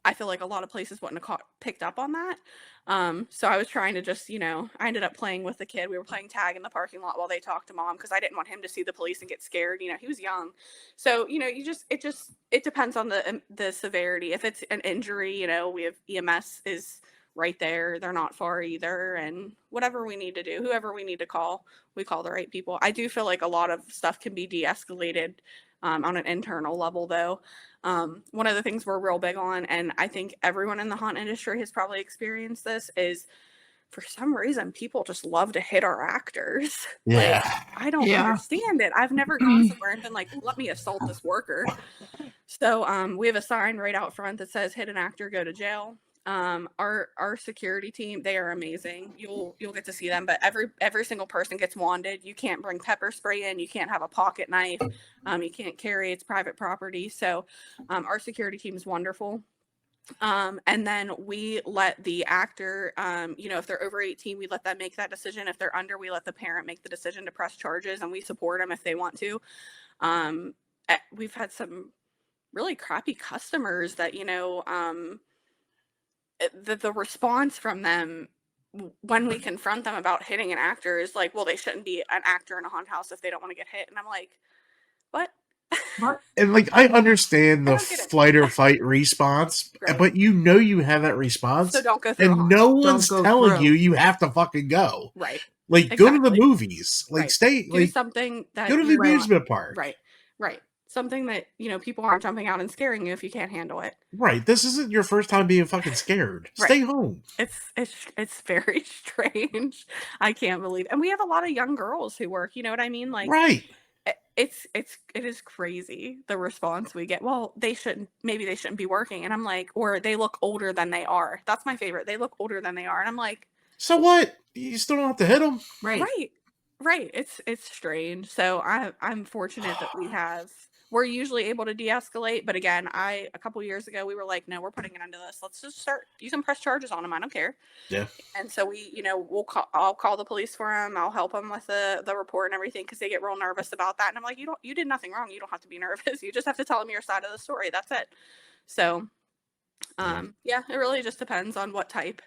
I feel like a lot of places wouldn't have picked up on that. So I was trying to just, I ended up playing with the kid. We were playing tag in the parking lot while they talked to mom because I didn't want him to see the police and get scared. He was young. So, it depends on the severity. If it's an injury, we have EMS is right there. They're not far either. And whatever we need to do, whoever we need to call, we call the right people. I do feel like a lot of stuff can be de-escalated on an internal level, though. One of the things we're real big on, and I think everyone in the haunt industry has probably experienced this, is for some reason people just love to hit our actors. Yeah. Like, I don't Yeah. understand it. I've never gone somewhere and been like, let me assault this worker. So we have a sign right out front that says hit an actor, go to jail. Our security team, they are amazing. You'll get to see them, but every single person gets wanded. You can't bring pepper spray in, you can't have a pocket knife, you can't carry, it's private property. So our security team is wonderful. And then we let the actor, if they're over 18, we let them make that decision. If they're under, we let the parent make the decision to press charges, and we support them if they want to. We've had some really crappy customers that, the response from them when we confront them about hitting an actor is like, well, they shouldn't be an actor in a haunted house if they don't want to get hit. And I'm like, what? And like, I understand the don't get it. flight or fight response, Right. but you have that response, So don't go through a and haunt. no one's go telling through. you have to fucking go. Right. Like, go to the Exactly. movies. Like, Right. stay. Do Like, something that go to the you amusement park. Right. Something that, people aren't jumping out and scaring you if you can't handle it. Right. This isn't your first time being fucking scared. Right. Stay home. It's very strange. I can't believe. And we have a lot of young girls who work, you know what I mean? Like, Right. it is crazy the response we get. Well, maybe they shouldn't be working. And I'm like, or they look older than they are. That's my favorite. They look older than they are. And I'm like, So what? You still don't have to hit them. Right. right. It's strange. So I'm fortunate that we're usually able to de-escalate. But again, a couple years ago, we were like, no, we're putting an end to this. Let's just start. You can press charges on them. I don't care. Yeah. And so I'll call the police for them. I'll help them with the report and everything because they get real nervous about that. And I'm like, you did nothing wrong. You don't have to be nervous. You just have to tell them your side of the story. That's it. So, it really just depends on what type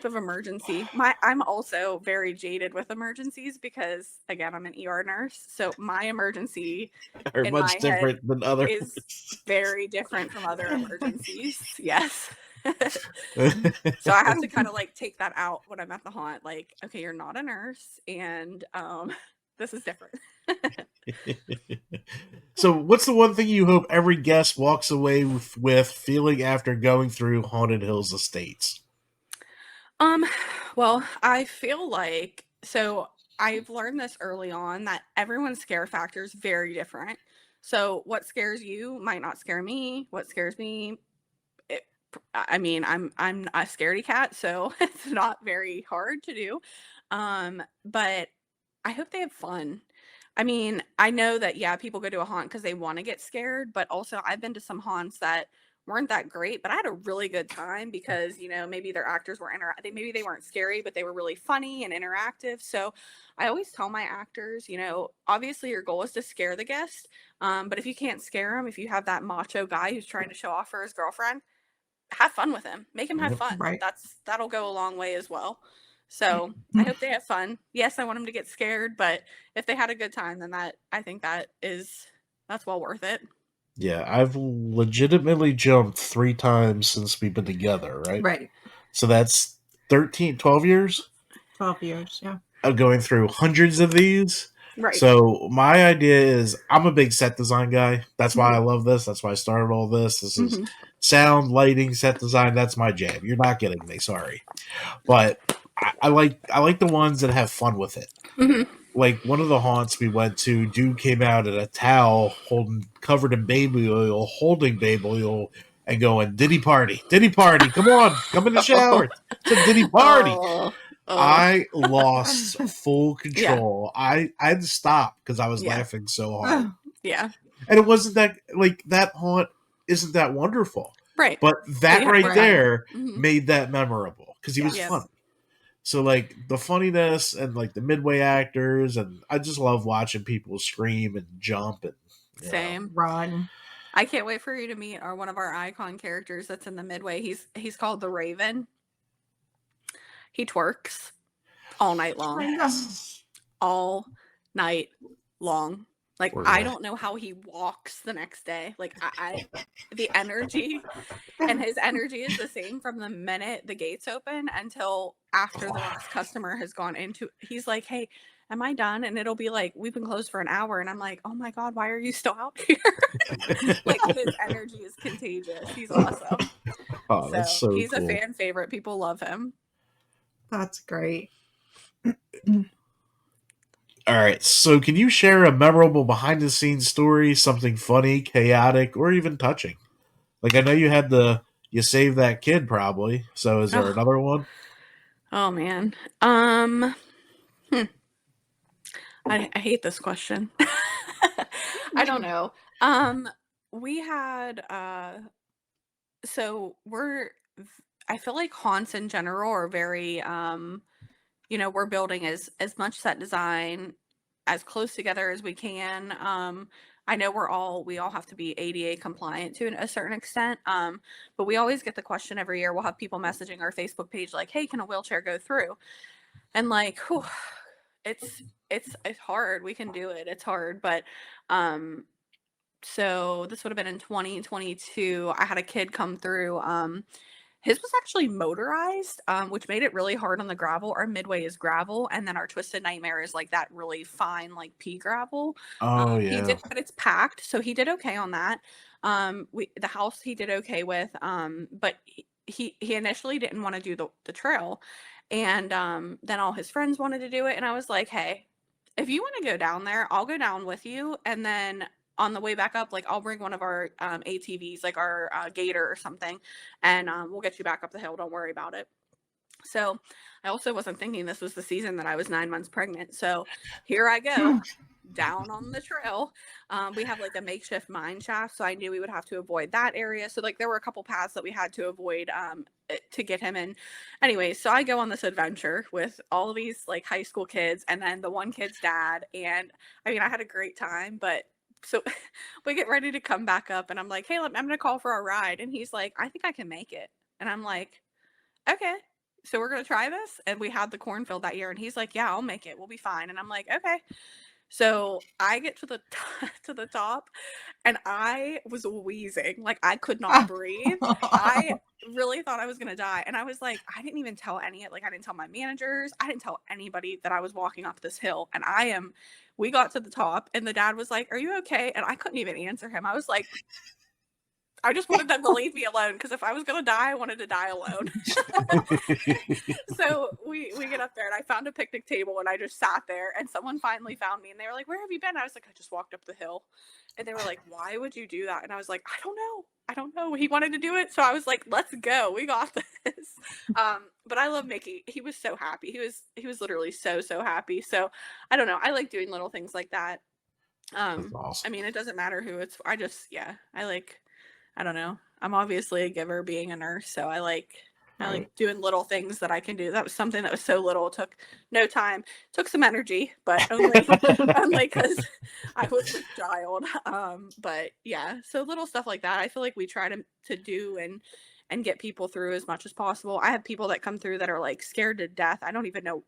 of emergency. I'm also very jaded with emergencies because, again, I'm an ER nurse. So my emergency Are in much my different head than others. is very different from other emergencies. Yes. So I have to kind of like take that out when I'm at the haunt. Like, okay, you're not a nurse, and this is different. So, what's the one thing you hope every guest walks away with feeling after going through Haunted Hills Estates? Well, I feel like, so I've learned this early on that everyone's scare factor is very different. So what scares you might not scare me. What scares me, I'm a scaredy cat, so it's not very hard to do. But I hope they have fun. I mean, I know that, people go to a haunt because they want to get scared, but also I've been to some haunts that weren't that great, but I had a really good time because, maybe their actors were maybe they weren't scary, but they were really funny and interactive. So I always tell my actors, obviously your goal is to scare the guest. But if you can't scare them, if you have that macho guy who's trying to show off for his girlfriend, have fun with him. Make him have fun. Right. That'll go a long way as well. So I hope they have fun. Yes, I want them to get scared, but if they had a good time, then I think that's well worth it. Yeah, I've legitimately jumped 3 times since we've been together, right? Right. So that's 12 years 12 years. Yeah. of going through hundreds of these. Right. So my idea is I'm a big set design guy. That's why I love this. That's why I started all this. This is sound, lighting, set design. That's my jam. You're not getting me. Sorry. But I like the ones that have fun with it. Mm-hmm. Like one of the haunts we went to, dude came out in a towel covered in baby oil, holding baby oil, and going, Diddy party, come on, come in the shower. It's a Diddy party. I lost full control. I had to stop because I was laughing so hard. Yeah. And it wasn't that, like, that haunt isn't that wonderful. Right. But that there Mm-hmm. made that memorable because he was funny. So, like, the funniness and, like, the midway actors, and I just love watching people scream and jump and Same. Run. I can't wait for you to meet one of our icon characters that's in the midway. He's called the Raven. He twerks all night long. All night long. Like, I don't know how he walks the next day. Like, the energy, and his energy is the same from the minute the gates open until after the last customer has gone into. He's like, hey, am I done? And it'll be like, we've been closed for an hour. And I'm like, oh my God, why are you still out here? Like, his energy is contagious. He's awesome. Oh, that's so he's cool. a fan favorite. People love him. That's great. All right, so can you share a memorable behind-the-scenes story, something funny, chaotic, or even touching? Like, I know you had you saved that kid probably. So is there another one? Oh man. I hate this question. I don't know. We had so I feel like haunts in general are very we're building as much set design as close together as we can. I know we all have to be ADA compliant to a certain extent. But we always get the question every year. We'll have people messaging our Facebook page like, hey, can a wheelchair go through? And like, whew, it's hard. We can do it. It's hard. But so this would have been in 2022. I had a kid come through. His was actually motorized, which made it really hard on the gravel. Our midway is gravel, and then our Twisted Nightmare is like that really fine, like pea gravel. Oh He did, but it's packed, so he did okay on that. The house he did okay with, but he initially didn't want to do the trail, and then all his friends wanted to do it, and I was like, hey, if you want to go down there, I'll go down with you, and then on the way back up, like, I'll bring one of our ATVs, like our Gator or something, and we'll get you back up the hill. Don't worry about it. So I also wasn't thinking this was the season that I was 9 months pregnant. So here I go down on the trail. We have like a makeshift mine shaft, so I knew we would have to avoid that area. So like there were a couple paths that we had to avoid to get him in. Anyway, so I go on this adventure with all of these like high school kids and then the one kid's dad. And I mean, I had a great time, but so we get ready to come back up and I'm like, hey, I'm going to call for a ride. And he's like, I think I can make it. And I'm like, okay, so we're going to try this. And we had the cornfield that year. And he's like, yeah, I'll make it. We'll be fine. And I'm like, okay. So I get to the top and I was wheezing. Like I could not breathe. I really thought I was going to die. And I was like, I didn't even tell I didn't tell my managers. I didn't tell anybody that I was walking up this hill. And we got to the top and the dad was like, are you okay? And I couldn't even answer him. I was like, I just wanted them to leave me alone because if I was going to die, I wanted to die alone. So we get up there and I found a picnic table and I just sat there and someone finally found me and they were like, where have you been? I was like, I just walked up the hill. And they were like, why would you do that? And I was like, I don't know. He wanted to do it. So I was like, let's go. We got this. But I love Mickey. He was so happy. He was literally so happy. So I don't know. I like doing little things like that. That's awesome. I mean, it doesn't matter who it's for. I don't know. I'm obviously a giver being a nurse. So I like doing little things that I can do. That was something that was so little. It took no time. Took some energy, but only because I was a child. But yeah, so little stuff like that. I feel like we try to do and get people through as much as possible. I have people that come through that are like scared to death. I don't even know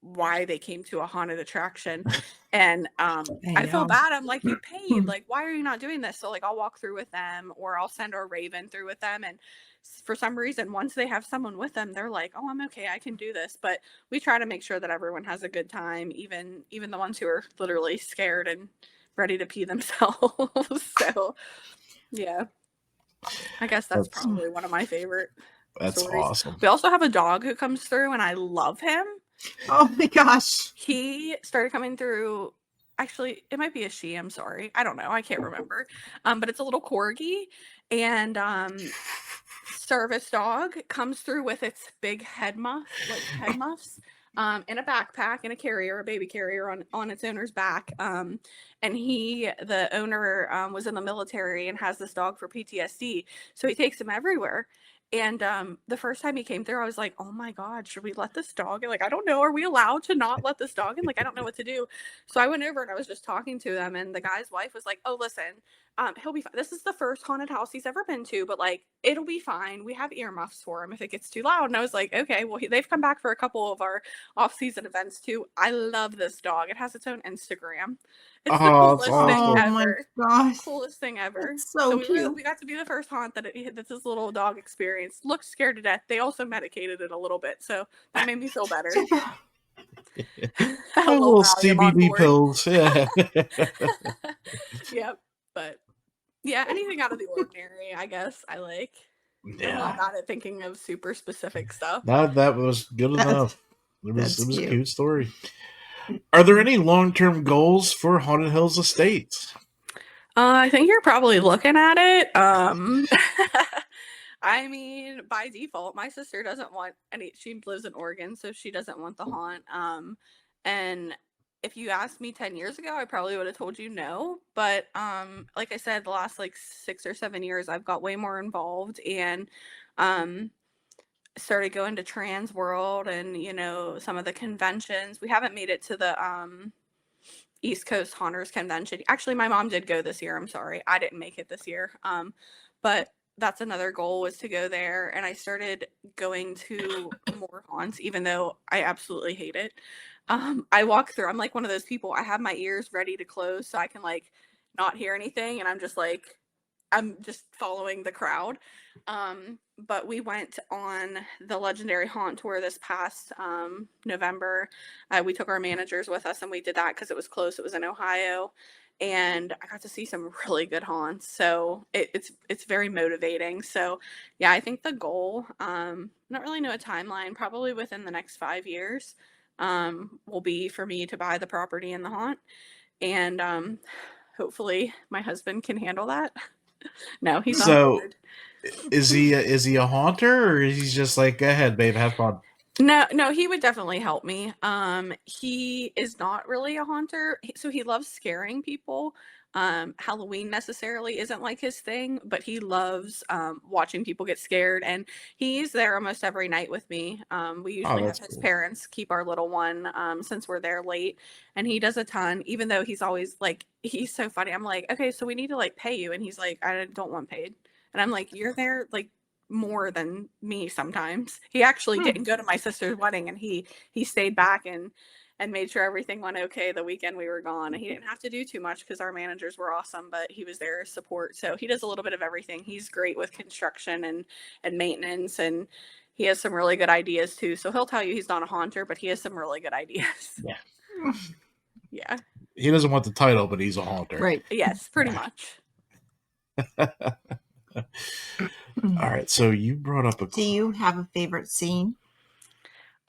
why they came to a haunted attraction. And I feel bad. I'm like, you paid. Like, why are you not doing this? So like I'll walk through with them or I'll send our Raven through with them. And for some reason, once they have someone with them, they're like, oh, I'm okay. I can do this. But we try to make sure that everyone has a good time, even the ones who are literally scared and ready to pee themselves. So yeah, I guess that's probably one of my favorite stories. Awesome. We also have a dog who comes through and I love him. Oh my gosh. He started coming through actually, it might be a she. I'm sorry. I don't know. I can't remember. But it's a little corgi, and service dog comes through with its big head muffs, in a backpack, in a carrier, a baby carrier on its owner's back. And the owner, was in the military and has this dog for PTSD, so he takes him everywhere. And the first time he came through, I was like, "Oh my God, should we let this dog in? Like, I don't know. Are we allowed to not let this dog in? Like, I don't know what to do." So I went over and I was just talking to them, and the guy's wife was like, "Oh, listen, he'll be fine. This is the first haunted house he's ever been to, but like, it'll be fine. We have earmuffs for him if it gets too loud." And I was like, "Okay, well, they've come back for a couple of our off-season events too." I love this dog. It has its own Instagram. It's the Oh, it's coolest thing Oh awesome. my ever. gosh. Coolest thing ever. That's so cute. We got to be the first haunt that's this little dog experience. Looked scared to death. They also medicated it a little bit, so that made me feel better. A Little Valium on CBD board. pills. Yeah. Yep. But yeah, anything out of the ordinary, I guess I like. I'm really Yeah. bad at thinking of super specific stuff. That was good That's- enough. It that's was a cute. cute story. Are there any long-term goals for Haunted Hills Estates? I think you're probably looking at it. I mean, by default, my sister doesn't want any. She lives in Oregon, so she doesn't want the haunt. And if you asked me 10 years ago, I probably would have told you no. But like I said, the last like 6 or 7 years, I've got way more involved and started going to Trans World and some of the conventions. We haven't made it to the East Coast Haunters Convention. Actually, my mom did go this year. I'm sorry, I didn't make it this year. But that's another goal, was to go there. And I started going to more haunts, even though I absolutely hate it. I walk through. I'm like one of those people. I have my ears ready to close so I can like not hear anything, and I'm just following the crowd. But we went on the Legendary Haunt Tour this past November. We took our managers with us, and we did that because it was close. It was in Ohio, and I got to see some really good haunts. So it's very motivating. So yeah, I think the goal, not really know a timeline, probably within the next 5 years, will be for me to buy the property and the haunt, and hopefully my husband can handle that. No, he's on board. Is he a haunter, or is he just like, go ahead, babe, have fun? No, he would definitely help me. He is not really a haunter, so he loves scaring people. Halloween necessarily isn't like his thing, but he loves watching people get scared, and he's there almost every night with me. We usually have his parents keep our little one, since we're there late, and he does a ton, even though he's always like, he's so funny. I'm like, "Okay, so we need to like pay you," and he's like, "I don't want paid." And I'm like, "You're there like more than me sometimes." He actually didn't go to my sister's wedding, and he stayed back and made sure everything went okay the weekend we were gone. And he didn't have to do too much because our managers were awesome, but he was there as support. So he does a little bit of everything. He's great with construction and maintenance, and he has some really good ideas too. So he'll tell you he's not a haunter, but he has some really good ideas. Yeah. Yeah. He doesn't want the title, but he's a haunter. Right. Yes, pretty much. All right, so you brought up Do you have a favorite scene?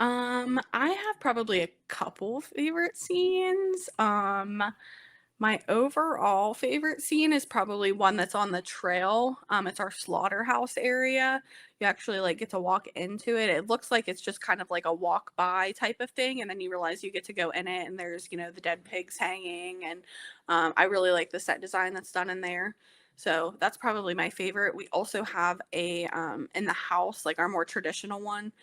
I have probably a couple favorite scenes. My overall favorite scene is probably one that's on the trail. It's our slaughterhouse area. You actually like get to walk into it. It looks like it's just kind of like a walk by type of thing, and then you realize you get to go in it, and there's the dead pigs hanging, and I really like the set design that's done in there. So that's probably my favorite. We also have a in the house, like our more traditional one.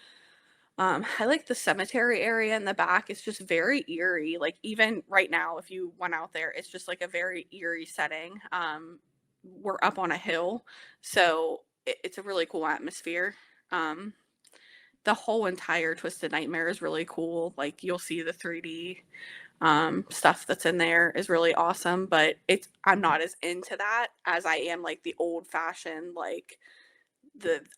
I like the cemetery area in the back. It's just very eerie. Like even right now, if you went out there, it's just like a very eerie setting. We're up on a hill, so it's a really cool atmosphere. The whole entire Twisted Nightmare is really cool. Like you'll see the 3D stuff that's in there is really awesome, but I'm not as into that as I am like the old fashioned, like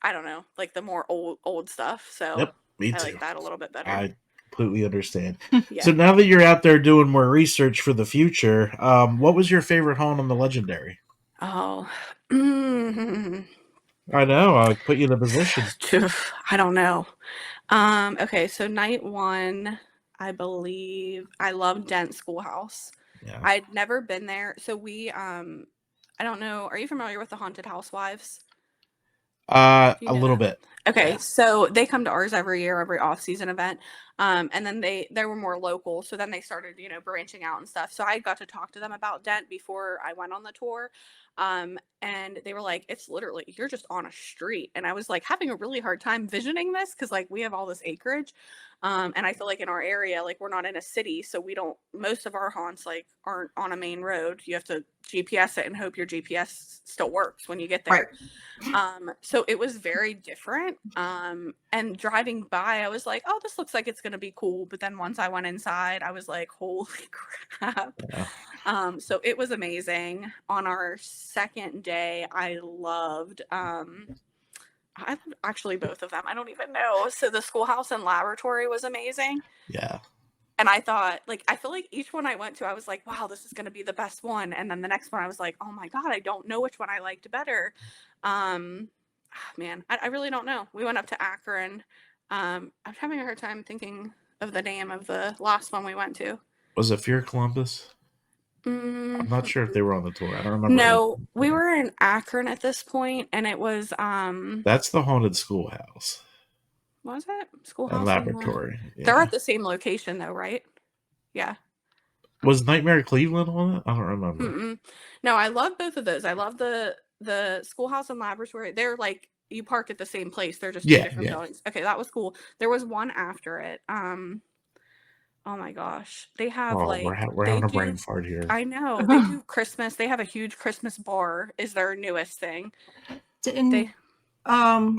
I don't know, like the more old stuff. So Yep, me too. I like that a little bit better. I completely understand. Yeah. So now that you're out there doing more research for the future, what was your favorite haunt on the Legendary? Oh, I know, I put you in a position. I don't know. Okay, so night one, I believe I love Dent Schoolhouse. Yeah. I'd never been there. So we, I don't know. Are you familiar with the Haunted Housewives? Do you A know little them? bit. Okay, Yeah. so they come to ours every year, every off-season event. And then they were more local, so then they started, branching out and stuff. So I got to talk to them about Dent before I went on the tour. And they were like, it's literally you're just on a street. And I was like having a really hard time visioning this because like we have all this acreage. And I feel like in our area, like we're not in a city, so we don't most of our haunts like aren't on a main road. You have to GPS it and hope your GPS still works when you get Right. there. So it was very different. And driving by, I was like, oh, this looks like it's gonna be cool. But then once I went inside, I was like, holy crap. Yeah. So it was amazing. On our second day, I loved actually both of them. I don't even know. So the schoolhouse and laboratory was amazing. Yeah. And I thought, like, I feel like each one I went to, I was like, wow, this is going to be the best one. And then the next one, I was like, oh my God, I don't know which one I liked better. Man, I really don't know. We went up to Akron. I'm having a hard time thinking of the name of the last one we went to. Was it Fear Columbus? I'm not sure if they were on the tour. I don't remember. No, we were in Akron at this point, and it was That's the haunted schoolhouse was it and schoolhouse laboratory. They're Yeah. at the same location though, right? Yeah. Was Nightmare Cleveland on it? I don't remember. Mm-mm. No, I love both of those. I love the schoolhouse and laboratory. They're like you park at the same place. They're just two Yeah, different yeah. buildings. Okay, that was cool. There was one after it. Oh my gosh, they have Oh, we're they having a do. brain fart here. I know they do Christmas. They have a huge Christmas bar. Is their newest thing. Didn't They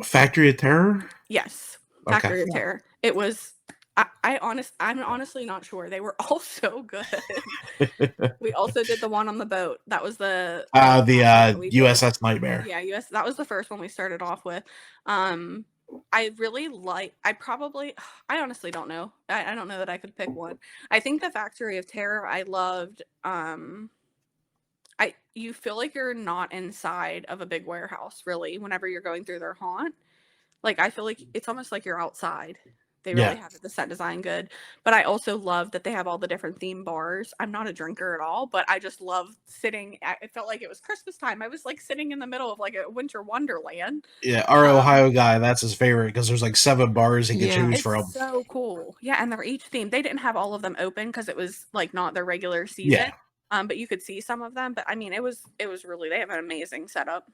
Factory of Terror? yes, Okay. Factory of Yeah. Terror. It was. I'm honestly not sure. They were all so good. We also did the one on the boat. That was the USS Nightmare. Yeah, that was the first one we started off with. I really like I honestly don't know. I don't know that I could pick one. I think the Factory of Terror I loved. You feel like you're not inside of a big warehouse really whenever you're going through their haunt. Like I feel like it's almost like you're outside. They really have the set design good. But I also love that they have all the different theme bars. I'm not a drinker at all, but I just love it felt like it was Christmas time. I was like sitting in the middle of like a winter wonderland. Yeah, our Ohio guy, that's his favorite because there's like 7 bars he can choose from. It's so cool. Yeah, and they're each themed. They didn't have all of them open because it was like not their regular season. Yeah. But you could see some of them. But I mean, it was really, they have an amazing setup.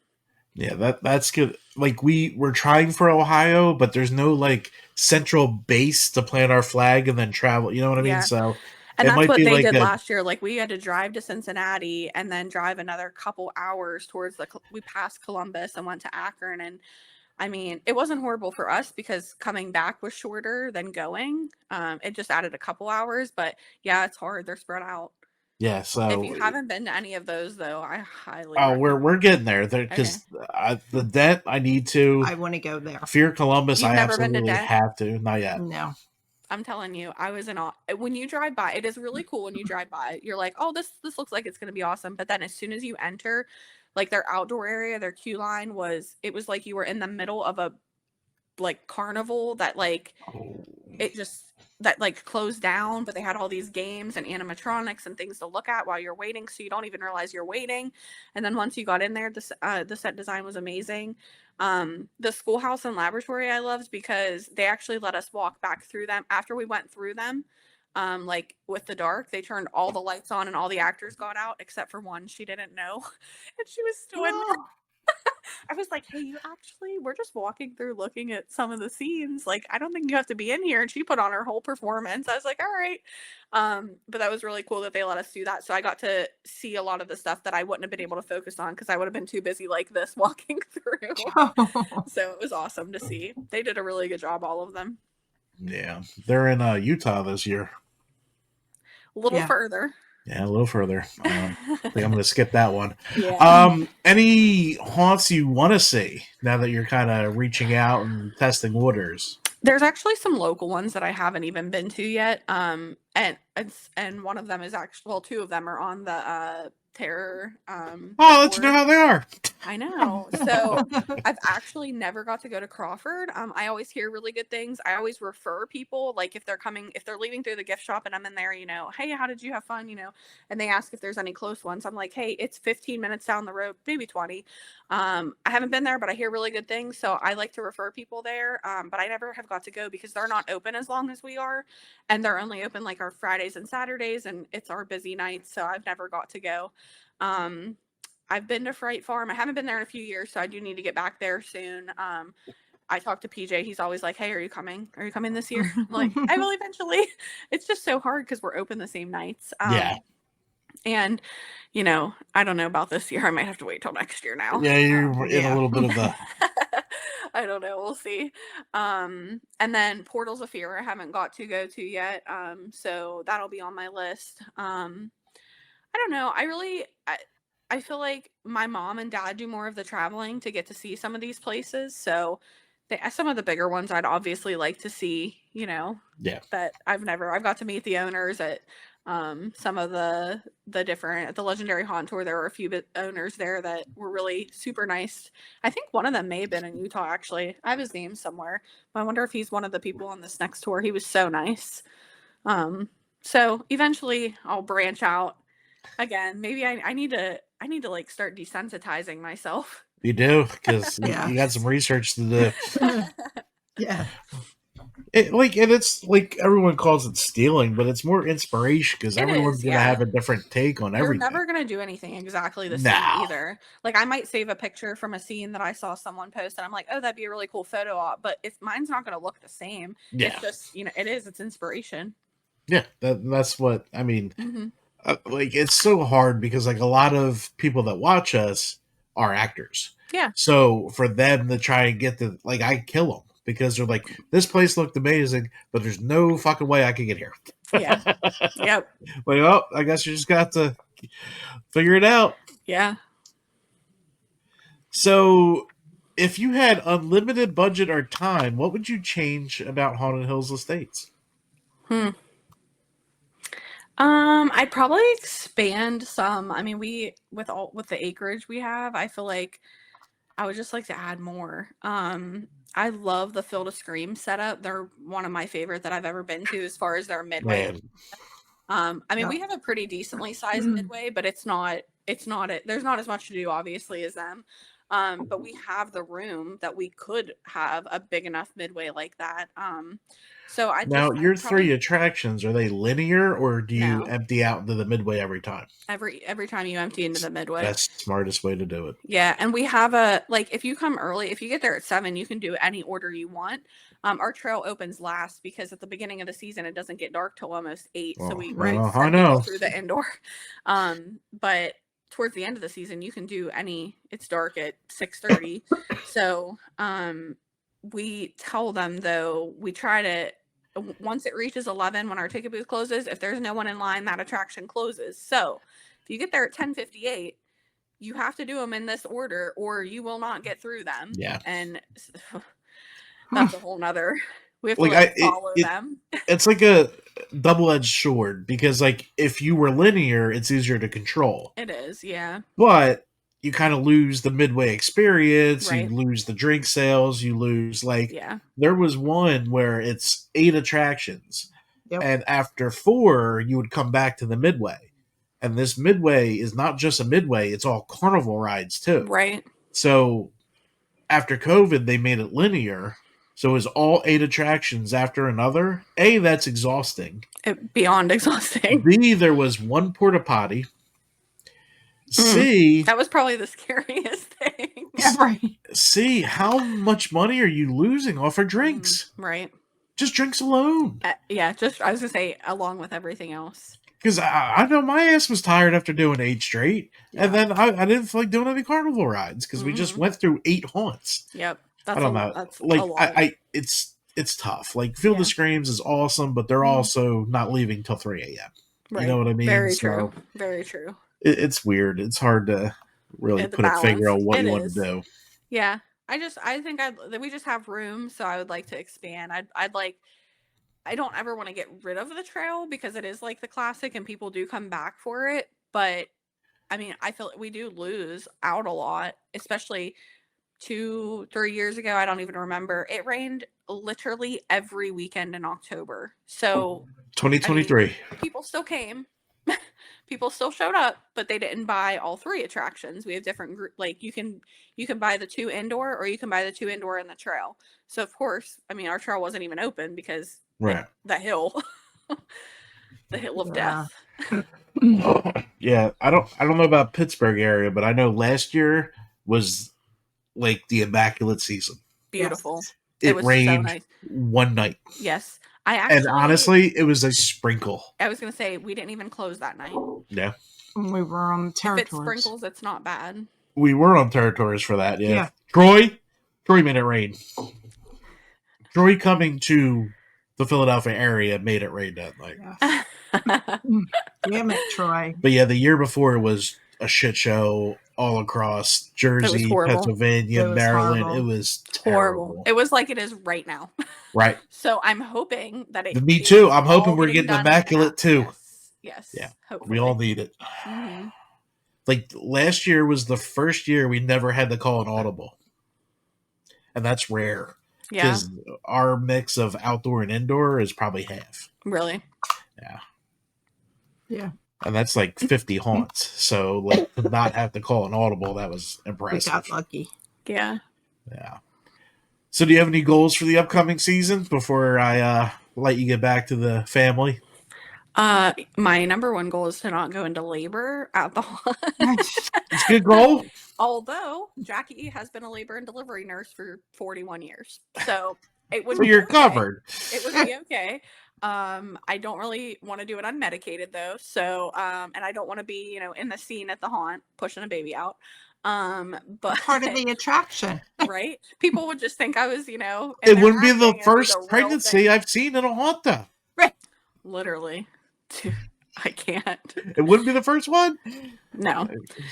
Yeah, that's good. Like we're trying for Ohio, but there's no like central base to plant our flag and then travel. You know what I mean? So and that's what they did last year. Like we had to drive to Cincinnati and then drive another couple hours towards we passed Columbus and went to Akron. And I mean, it wasn't horrible for us because coming back was shorter than going. It just added a couple hours, but yeah, it's hard. They're spread out. Yeah, so if you haven't been to any of those, though, I highly. We're getting there because the Dent I need to. I want to go there. Fear Columbus, You've I never been to absolutely Dent? have to. Not yet. No. I'm telling you, I was in awe. When you drive by, it is really cool. When you drive by, you're like, oh, this looks like it's going to be awesome. But then as soon as you enter, like their outdoor area, their queue line it was like you were in the middle of a like carnival that like that like closed down, but they had all these games and animatronics and things to look at while you're waiting, so you don't even realize you're waiting. And then once you got in there, the set design was amazing. The schoolhouse and laboratory I loved because they actually let us walk back through them after we went through them. Like with the dark, they turned all the lights on and all the actors got out except for one. She didn't know, and she was still in there. I was like, hey, we're just walking through looking at some of the scenes. Like, I don't think you have to be in here. And she put on her whole performance. I was like, all right. But that was really cool that they let us do that. So I got to see a lot of the stuff that I wouldn't have been able to focus on because I would have been too busy like this walking through. So it was awesome to see. They did a really good job, all of them. Yeah. They're in Utah this year. A little further. Yeah, a little further. I think I'm going to skip that one. Yeah. Any haunts you want to see now that you're kind of reaching out and testing waters? There's actually some local ones that I haven't even been to yet. And one of them is actually, well, two of them are on the terror. I'll let you know how they are. I know. So I've actually never got to go to Crawford. I always hear really good things. I always refer people, like if they're leaving through the gift shop and I'm in there, hey, how did you have fun? And they ask if there's any close ones. I'm like, hey, it's 15 minutes down the road, maybe 20. I haven't been there, but I hear really good things. So I like to refer people there. But I never have got to go because they're not open as long as we are. And they're only open like our Fridays and Saturdays, and it's our busy nights. So I've never got to go. I've been to Fright Farm. I haven't been there in a few years, so I do need to get back there soon. I talked to PJ. He's always like, hey, are you coming? Are you coming this year? I'm like, I will eventually. It's just so hard because we're open the same nights. Yeah. And, I don't know about this year. I might have to wait till next year now. Yeah, you're in a little bit of a... I don't know. We'll see. And then Portals of Fear I haven't got to go to yet. So that'll be on my list. I don't know. I feel like my mom and dad do more of the traveling to get to see some of these places. So some of the bigger ones I'd obviously like to see, Yeah. But I've got to meet the owners at some of the different, at the Legendary Haunt Tour. There were a few owners there that were really super nice. I think one of them may have been in Utah, actually. I have his name somewhere. I wonder if he's one of the people on this next tour. He was so nice. So eventually I'll branch out again. Maybe I need to like start desensitizing myself. You do, because you got some research to do. Yeah. It's like everyone calls it stealing, but it's more inspiration because everyone's going to have a different take on everything. You're never going to do anything exactly the same either. Like I might save a picture from a scene that I saw someone post and I'm like, oh, that'd be a really cool photo op. But if mine's not going to look the same, it's just, it's inspiration. Yeah, that's what I mean. Mm-hmm. It's so hard because like a lot of people that watch us are actors. Yeah. So for them to try and get I kill them because they're like, this place looked amazing, but there's no fucking way I can get here. Yeah. Yep. Well, I guess you just got to figure it out. Yeah. So if you had unlimited budget or time, what would you change about Haunted Hills Estates? I'd probably expand some. I mean, with the acreage we have, I feel like I would just like to add more. I love the Field of Scream setup. They're one of my favorite that I've ever been to as far as their midway. I mean, we have a pretty decently sized midway, but there's not as much to do obviously as them. But we have the room that we could have a big enough midway like that. So your 3 attractions, are they linear or do you empty out into the midway every time? Every time you empty into the midway. That's the smartest way to do it. Yeah, and we have if you come early, if you get there at 7, you can do any order you want. Our trail opens last because at the beginning of the season it doesn't get dark till almost 8. So we I know through the indoor. But towards the end of the season you can do it's dark at 6:30. So we tell them though, we try to, once it reaches 11 when our ticket booth closes, if there's no one in line, that attraction closes. So if you get there at 10:58, you have to do them in this order or you will not get through them. Yeah. And that's a whole nother, we have to follow them. It's like a double-edged sword because if you were linear, it's easier to control. It is, yeah. But you kind of lose the midway experience, you lose the drink sales, you lose there was one where it's 8 attractions and after 4 you would come back to the midway, and this midway is not just a midway, it's all carnival rides too, so after COVID they made it linear, so it was all 8 attractions after another. A, that's exhausting, beyond exhausting. B, there was one porta potty. C, that was probably the scariest thing. C, how much money are you losing off of drinks? Just drinks alone. I was gonna say along with everything else. Because I know my ass was tired after doing 8 straight, and then I didn't feel like doing any carnival rides because we just went through 8 haunts. Yep, I don't know. That's a lot. It's tough. Field of Screams is awesome, but they're also not leaving till 3 a.m. You know what I mean? Very true. Very true. It's weird. It's hard to really put a figure on what you want to do. Yeah, I think we just have room, so I would like to expand. I don't ever want to get rid of the trail because it is like the classic and people do come back for it, but I mean, I feel we do lose out a lot, especially 2-3 years ago. I don't even remember. It rained literally every weekend in October. So, I mean, 2023. people still came. People still showed up, but they didn't buy all 3 attractions. We have different like you can buy the 2 indoor, or you can buy the 2 indoor and the trail. So of course, I mean, our trail wasn't even open because Right. the hill, the hill of death. Yeah, I don't know about Pittsburgh area, but I know last year was like the immaculate season. Beautiful. Yes. It was rained so nice. one night. Yes. And honestly, it was a sprinkle. I was going to say, we didn't even close that night. Yeah. We were on If it territories. sprinkles, it's not bad. We were on territories for that, yeah. Yeah. Troy made it rain. Troy coming to the Philadelphia area made it rain that night. Yes. Damn it, Troy. But yeah, the year before was a shit show all across Jersey, horrible. Pennsylvania, It was Maryland. horrible. It was Horrible. terrible. It was like it is right now. Right. So I'm hoping that it. Me too. I'm all hoping we're getting done immaculate too. Yes. Yeah. Hopefully. We all need it. Mhm. Like last year was the first year we never had to call an audible. And that's rare. Yeah. Because our mix of outdoor and indoor is probably half. Really. Yeah. Yeah. And that's like 50 haunts. So like to not have to call an audible, that was We impressive. got lucky. Yeah. Yeah. So do you have any goals for the upcoming season before I let you get back to the family? My number one goal is to not go into labor at the It's a good goal. Although Jackie has been a labor and delivery nurse for 41 years. So it would So be you're okay. covered. It would be okay. I don't really want to do it unmedicated though. So and I don't want to be, in the scene at the haunt pushing a baby out. But Part of the attraction. right? People would just think I was, It wouldn't be the interacting, first real pregnancy thing. I've seen in a haunt though. Literally. I can't. It wouldn't be the first one. No.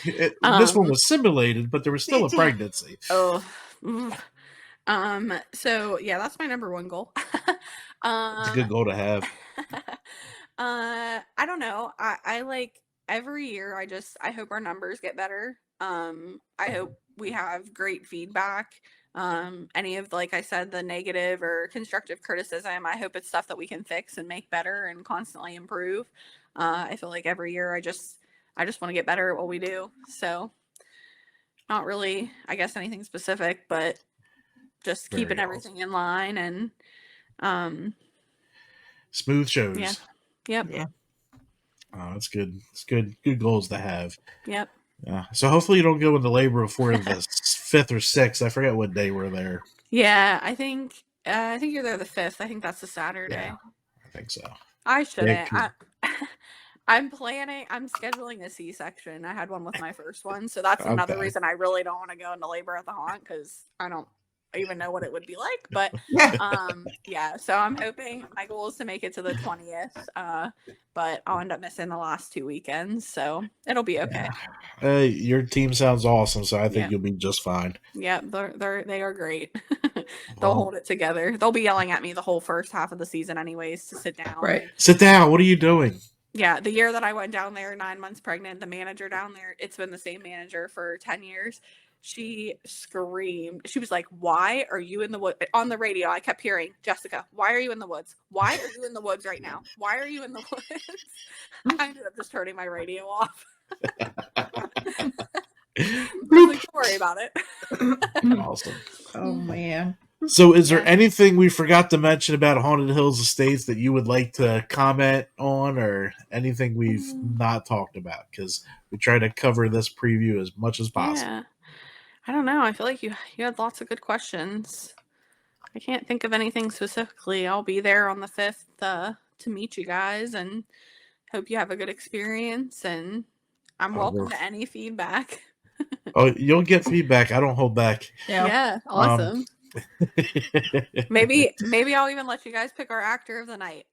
This one was simulated, but there was still a pregnancy. Oh. So yeah, that's my number one goal. It's a good goal to have. I don't know. I like every year I hope our numbers get better. I hope we have great feedback. Any of, like I said, the negative or constructive criticism, I hope it's stuff that we can fix and make better and constantly improve. I feel like every year I just want to get better at what we do. So not really, I guess, anything specific, but just Very keeping everything in line and smooth shows. Yeah. Yep. Yeah. Oh, that's good. It's good goals to have. Yep. Yeah. So hopefully you don't go into labor before the 5th or 6th. I forget what day we're there. Yeah, I think you're there the 5th. I think that's a Saturday. Yeah, I think so. I shouldn't. Yeah, I'm scheduling a C-section. I had one with my first one, so that's another Okay. reason I really don't want to go into labor at the haunt, because I don't even know what it would be like. But yeah, so I'm hoping my goal is to make it to the 20th, but I'll end up missing the last 2 weekends, so it'll be okay. Your team sounds awesome, so I think Yeah. you'll be just fine. Yeah, they are great. They'll hold it together. They'll be yelling at me the whole first half of the season anyways to sit down. Right. Sit down. What are you doing? Yeah, the year that I went down there, 9 months pregnant, the manager down there, it's been the same manager for 10 years. She screamed. She was like, "Why are you in the woods?" On the radio, I kept hearing, "Jessica, why are you in the woods? Why are you in the woods right now? Why are you in the woods?" I ended up just turning my radio off. I was like, "Don't worry about it." Awesome. Oh man. So is there anything we forgot to mention about Haunted Hills Estates that you would like to comment on, or anything we've not talked about? Because we try to cover this preview as much as possible. Yeah. I don't know. I feel like you had lots of good questions. I can't think of anything specifically. I'll be there on the 5th to meet you guys, and hope you have a good experience, and I'm welcome to any feedback. Oh, you'll get feedback. I don't hold back. Yeah, awesome. Maybe I'll even let you guys pick our actor of the night.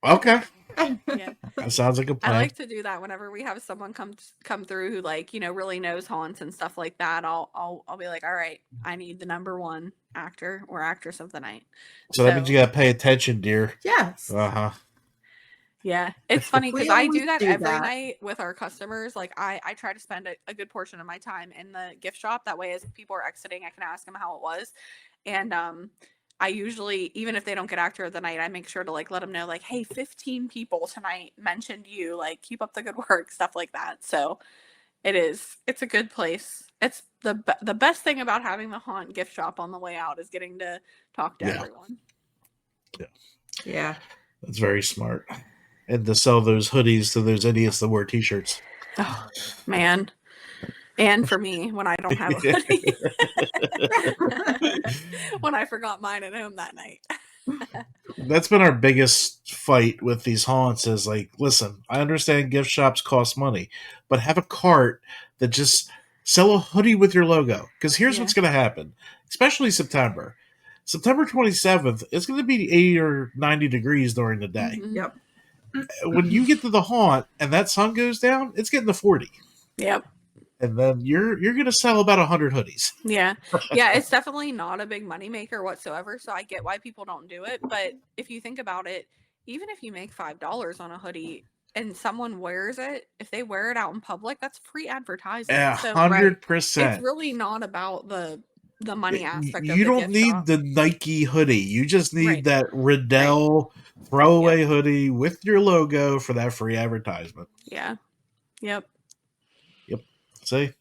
Okay. Yeah. That sounds like a plan. I like to do that whenever we have someone come through who, like, really knows haunts and stuff like that. I'll be like, all right, I need the number one actor or actress of the night. So that means you gotta pay attention, dear. Yes. Uh-huh. Yeah, it's funny We because I always do that do every that. night with our customers. Like I try to spend a good portion of my time in the gift shop. That way, as people are exiting, I can ask them how it was. And I usually, even if they don't get actor of the night, I make sure to like let them know, like, hey, 15 people tonight mentioned you. Like, keep up the good work, stuff like that. So it's a good place. It's the best thing about having the haunt gift shop on the way out is getting to talk to Yeah. everyone. Yeah. That's very smart. And to sell those hoodies to those idiots that wear t-shirts. Oh man. And for me, when I don't have a hoodie. When I forgot mine at home that night. That's been our biggest fight with these haunts is like, listen, I understand gift shops cost money, but have a cart that just sell a hoodie with your logo. Because here's Yeah. what's going to happen, especially September. September 27th, it's going to be 80 or 90 degrees during the day. Mhm. Yep. When you get to the haunt and that sun goes down, it's getting to 40. Yep. And then you're going to sell about 100 hoodies. Yeah. Yeah, it's definitely not a big moneymaker whatsoever. So I get why people don't do it. But if you think about it, even if you make $5 on a hoodie and someone wears it, if they wear it out in public, that's free advertisement. So 100%. it's really not about the money aspect of You the don't gift need shop. the Nike hoodie. You just need Right. that Riddell throwaway hoodie with your logo for that free advertisement. Yeah. Yep. See?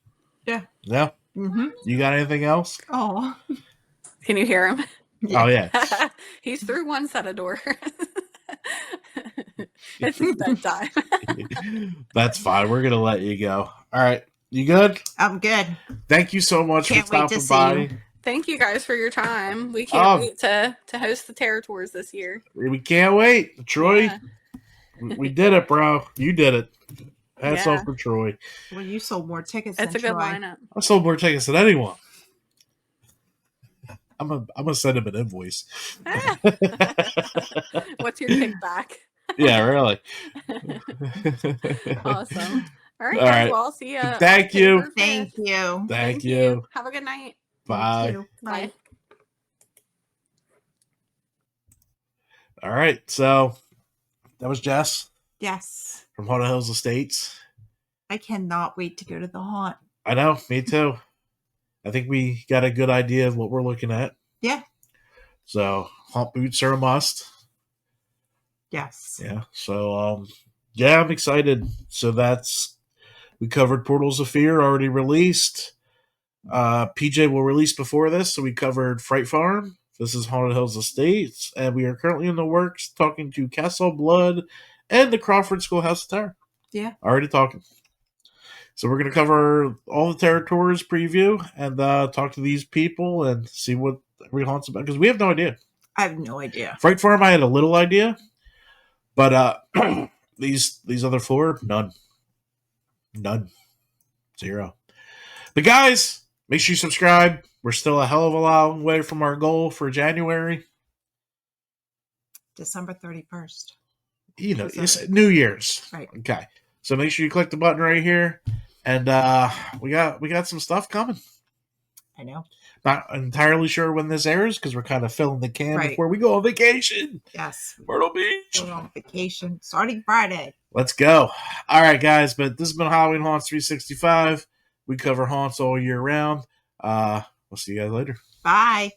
Yeah. Yeah. Mm-hmm. You got anything else? Oh. Can you hear him? Oh, yeah. He's through one set of doors. It's his bedtime. That's fine. We're going to let you go. All right. You good? I'm good. Thank you so much Can't for wait to stopping see by. you. Thank you guys for your time. We can't Oh. wait to host the Terror Tours this year. We can't wait. Troy, Yeah. we did it, bro. You did it. Hats Yeah. off for Troy. Well, you sold more tickets It's a than good Troy. lineup. I sold more tickets than anyone. I'm gonna send him an invoice. What's your kickback? Yeah, really. Awesome. All right, All guys. right. Well, I'll see you. Thank you. Thank you. Thank you. Have a good night. Bye. You too. Bye. All right. So that was Jess Yes. from Haunted Hills Estates. I cannot wait to go to the haunt. I know. Me too. I think we got a good idea of what we're looking at. Yeah. So haunt boots are a must. Yes. Yeah. So yeah, I'm excited. So we covered Portals of Fear already released. PJ will release before this, so we covered Fright Farm. This is Haunted Hills Estates, and we are currently in the works talking to Castle Blood and the Crawford Schoolhouse of Terror. Yeah. Already talking. So we're going to cover all the Terror Tours preview and talk to these people and see what every haunt's about, because we have no idea. I have no idea. Fright Farm, I had a little idea, but these other four, none. 0. But guys, make sure you subscribe. We're still a hell of a long way from our goal for January. December 31st. You know, it's New Year's. Right. Okay. So make sure you click the button right here. And we got some stuff coming. I know. Not entirely sure when this airs because we're kind of filling the can Right. before we go on vacation. Yes. Myrtle Beach. We're on vacation starting Friday. Let's go. All right, guys. But this has been Halloween Haunts 365. We cover haunts all year round. We'll see you guys later. Bye.